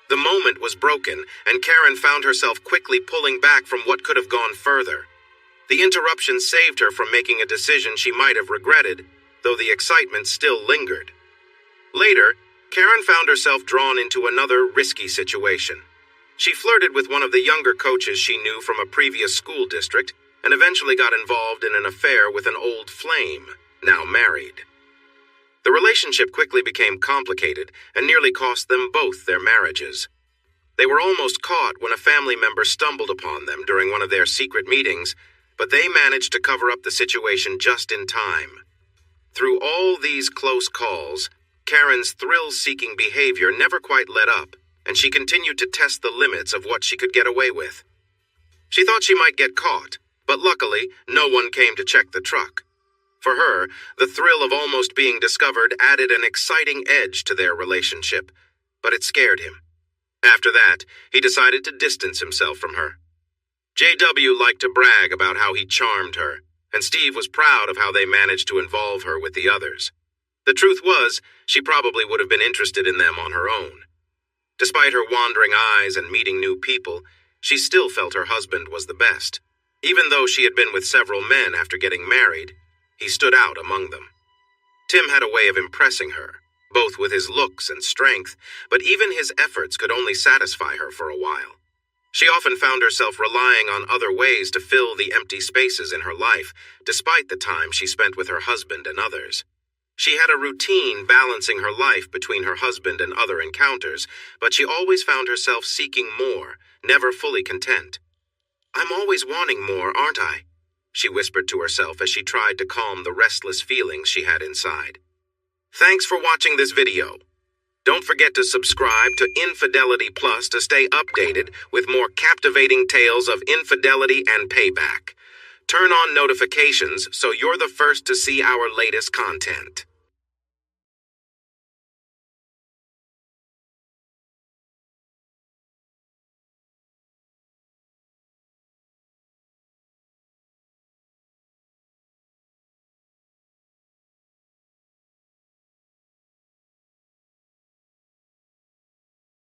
The moment was broken, and Karen found herself quickly pulling back from what could have gone further. The interruption saved her from making a decision she might have regretted, though the excitement still lingered. Later, Karen found herself drawn into another risky situation. She flirted with one of the younger coaches she knew from a previous school district, and eventually got involved in an affair with an old flame, now married. The relationship quickly became complicated and nearly cost them both their marriages. They were almost caught when a family member stumbled upon them during one of their secret meetings, but they managed to cover up the situation just in time. Through all these close calls, Karen's thrill-seeking behavior never quite let up, and she continued to test the limits of what she could get away with. She thought she might get caught, but luckily, no one came to check the truck. For her, the thrill of almost being discovered added an exciting edge to their relationship, but it scared him. After that, he decided to distance himself from her. JW liked to brag about how he charmed her, and Steve was proud of how they managed to involve her with the others. The truth was, she probably would have been interested in them on her own. Despite her wandering eyes and meeting new people, she still felt her husband was the best. Even though she had been with several men after getting married, he stood out among them. Tim had a way of impressing her, both with his looks and strength, but even his efforts could only satisfy her for a while. She often found herself relying on other ways to fill the empty spaces in her life, despite the time she spent with her husband and others. She had a routine balancing her life between her husband and other encounters, but she always found herself seeking more, never fully content. "I'm always wanting more, aren't I?" she whispered to herself as she tried to calm the restless feelings she had inside. Thanks for watching this video. Don't forget to subscribe to Infidelity Plus to stay updated with more captivating tales of infidelity and payback. Turn on notifications so you're the first to see our latest content.